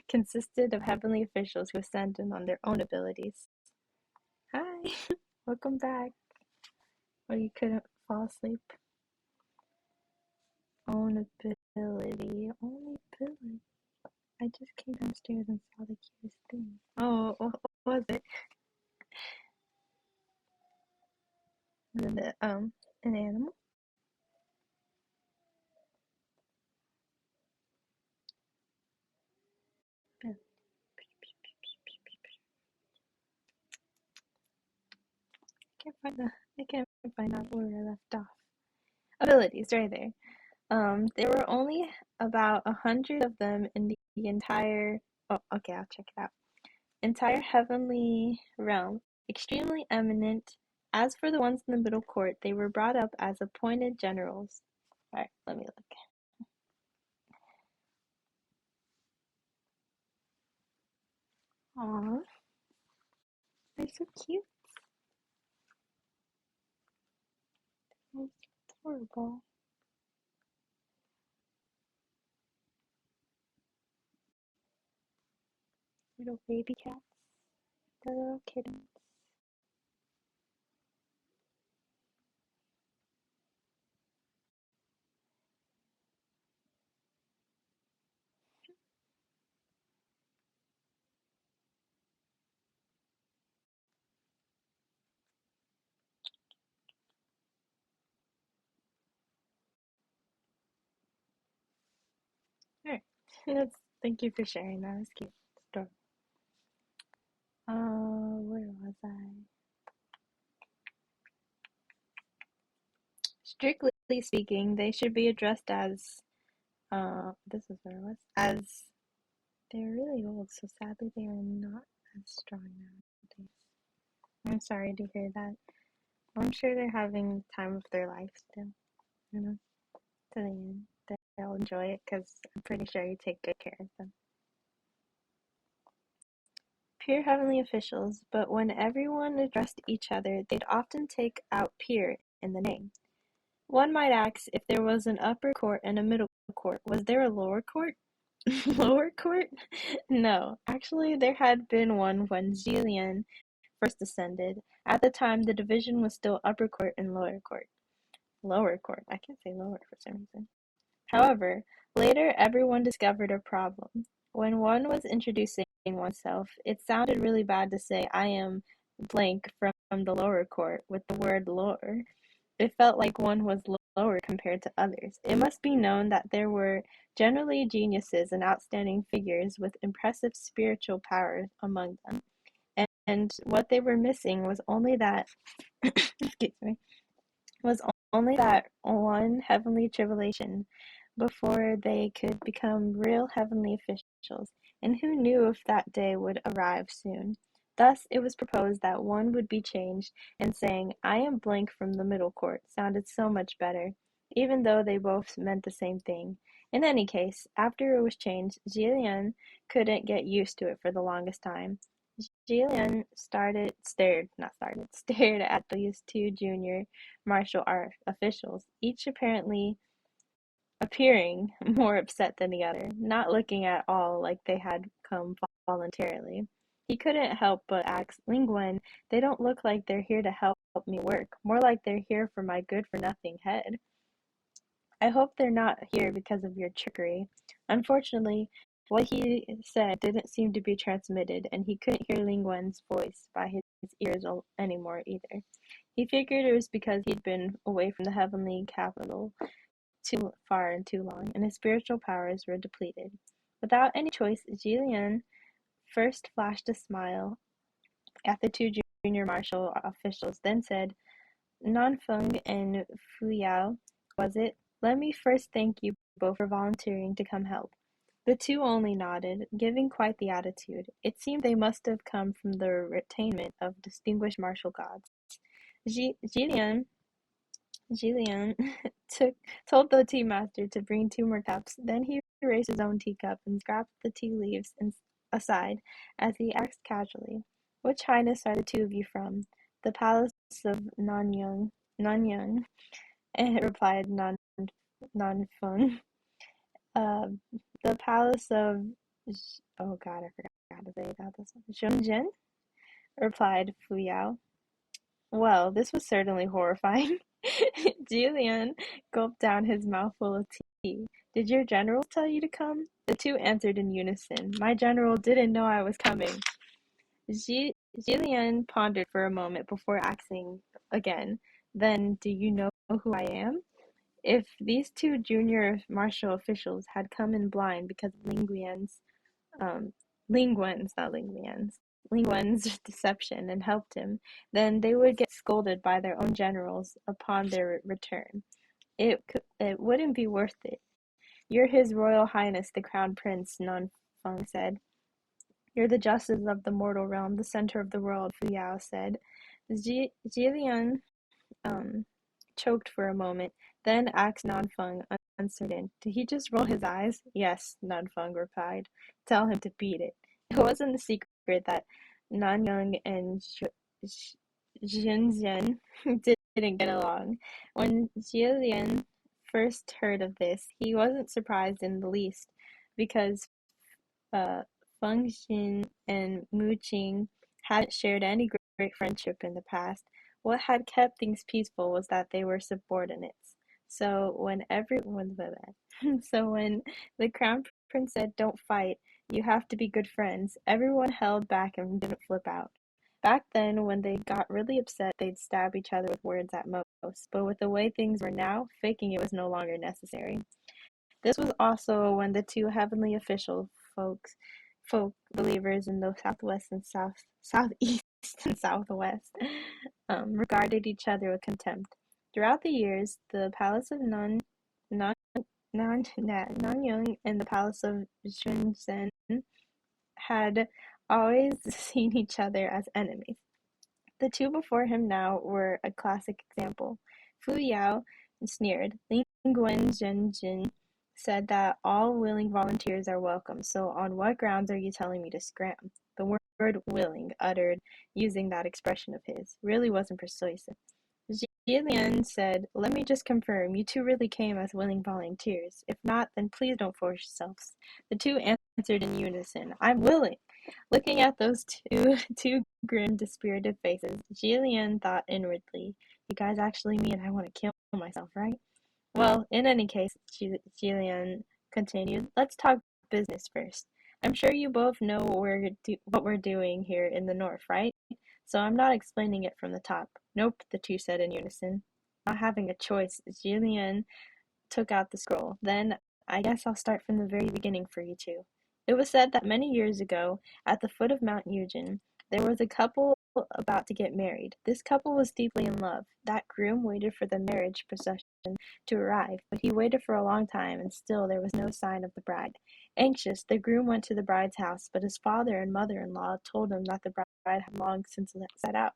consisted of heavenly officials who ascended on their own abilities. Hi, welcome back. Or you couldn't fall asleep. Own ability, only ability. I just came downstairs and saw the cutest thing. Oh, what was it? Was it an animal? I can't find out where I left off. Abilities, right there. There were only about 100 of them in the entire. Oh, okay, I'll check it out. Entire heavenly realm, extremely eminent. As for the ones in the middle court, they were brought up as appointed generals. Alright, let me look. Aww, they're so cute. They're so adorable. Little baby cats. The little kittens. Alright, thank you for sharing. That was cute. Adorable. Where was I? Strictly speaking, they should be addressed as, this is where it was, as they're really old, so sadly they are not as strong nowadays. I'm sorry to hear that. I'm sure they're having the time of their life still, you know, to the end. They'll enjoy it because I'm pretty sure you take good care of them. Pure heavenly officials, but when everyone addressed each other, they'd often take out pure in the name. One might ask, if there was an upper court and a middle court, was there a lower court? Lower court? No, actually there had been one when Jillian first ascended. At the time, the division was still upper court and lower court. Lower court. I can't say lower for some reason. However, later everyone discovered a problem. When one was introducing oneself, it sounded really bad to say, "I am blank from the lower court," with the word lower. It felt like one was lower compared to others. It must be known that there were generally geniuses and outstanding figures with impressive spiritual powers among them. And what they were missing was only that, excuse me, was only that one heavenly tribulation before they could become real heavenly officials, and who knew if that day would arrive soon. Thus it was proposed that one would be changed, and saying, "I am blank from the middle court," sounded so much better, even though they both meant the same thing. In any case, after it was changed, Jillian couldn't get used to it for the longest time. Jillian stared at these 2 junior martial art officials, each apparently appearing more upset than the other, not looking at all like they had come voluntarily. He couldn't help but ask, Lingwen, they don't look like they're here to help me work, more like they're here for my good-for-nothing head. I hope they're not here because of your trickery. Unfortunately, what he said didn't seem to be transmitted, and he couldn't hear Lingwen's voice by his ears anymore either. He figured it was because he'd been away from the heavenly capital too far and too long, and his spiritual powers were depleted. Without any choice, Jillian first flashed a smile at the two junior martial officials, then said, Nanfeng and Fuyao, was it? Let me first thank you both for volunteering to come help. The two only nodded, giving quite the attitude. It seemed they must have come from the retainment of distinguished martial gods. Jillian Jillian told the tea master to bring two more cups. Then he raised his own teacup and scraped the tea leaves aside as he asked casually, Which highness are the two of you from? The palace of Nanyang, replied Nanfeng. Uh, the palace of oh god, I forgot how to say that. This one. Shenzhen, replied Fuyao. Well, this was certainly horrifying. Julian gulped down his mouthful of tea. Did your general tell you to come? The two answered in unison. My general didn't know I was coming. Julian pondered for a moment before asking again, Then, do you know who I am? If these two junior martial officials had come in blind because of um, not Lingwen's deception and helped him, then they would get scolded by their own generals upon their return. It wouldn't be worth it. You're His Royal Highness the Crown Prince, Nanfeng said. You're the justice of the mortal realm, the center of the world, Fuyao said. Jilian um, choked for a moment, then asked Nanfeng, uncertain. Did he just roll his eyes? Yes, Nanfeng replied. Tell him to beat it. It wasn't a secret that Nanyang and Shenzhen didn't get along. When Jilian first heard of this, he wasn't surprised in the least, because uh, Feng Xin and Mu Qing hadn't shared any great friendship in the past. What had kept things peaceful was that they were subordinates. So when everyone, so when the crown prince said, "Don't fight, you have to be good friends," everyone held back and didn't flip out. Back then, when they got really upset, they'd stab each other with words at most. But with the way things were now, faking it was no longer necessary. This was also when the two heavenly official folk believers in the southwest and southeast and southwest regarded each other with contempt. Throughout the years, the palace of Nan, Nanyang and the palace of Shenzhen had always seen each other as enemies. The two before him now were a classic example. Fu Yao sneered. Ling Zhenjin said that all willing volunteers are welcome, so on what grounds are you telling me to scram? The word willing, uttered using that expression of his, really wasn't persuasive. Jillian said, Let me just confirm, you two really came as willing volunteers. If not, then please don't force yourselves. The two answered in unison, I'm willing. Looking at those two grim, dispirited faces, Jillian thought inwardly, You guys actually mean I want to kill myself, right? Well, in any case, Jillian continued, let's talk business first. I'm sure you both know what we're doing here in the north, right? So I'm not explaining it from the top. Nope, the two said in unison. Not having a choice, Jillian took out the scroll. Then I guess I'll start from the very beginning for you two. It was said that many years ago, at the foot of Mount Eugen, there was a couple about to get married. This couple was deeply in love. That groom waited for the marriage procession to arrive, but he waited for a long time, and still there was no sign of the bride. Anxious, the groom went to the bride's house, but his father and mother-in-law told him that the bride had long since set out.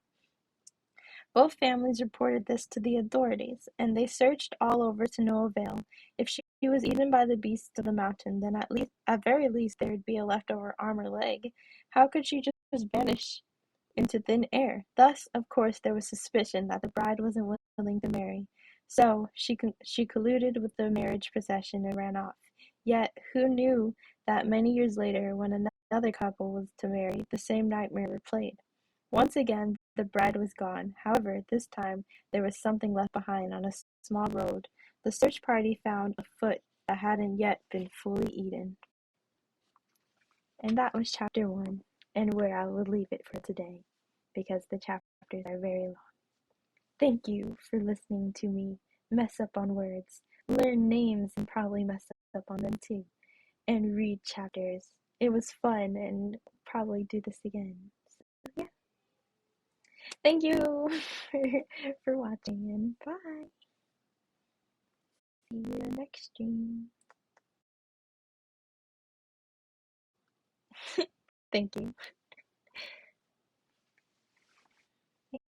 Both families reported this to the authorities, and they searched all over to no avail. If she was eaten by the beasts of the mountain, then at very least, there would be a leftover arm or leg. How could she just vanish into thin air? Thus, of course, there was suspicion that the bride wasn't willing to marry. So she colluded with the marriage procession and ran off. Yet who knew that many years later, when another couple was to marry, the same nightmare replayed. Once again, the bride was gone. However, this time there was something left behind on a small road. The search party found a foot that hadn't yet been fully eaten. And that was chapter 1, and where I will leave it for today, because the chapters are very long. Thank you for listening to me mess up on words, learn names and probably mess up on them too, and read chapters. It was fun and probably do this again. So, yeah. Thank you for watching and bye. See you next stream. Thank you.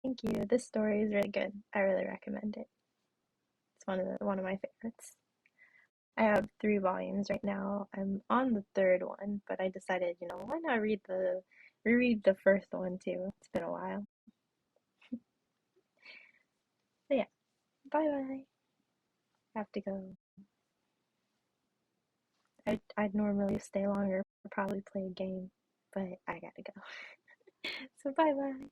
Thank you. This story is really good. I really recommend it. It's one of my favorites. I have 3 volumes right now. I'm on the third one, but I decided, why not reread the first one too? It's been a while. So yeah, bye bye. Have to go. I'd normally stay longer, probably play a game, but I gotta go. So bye bye.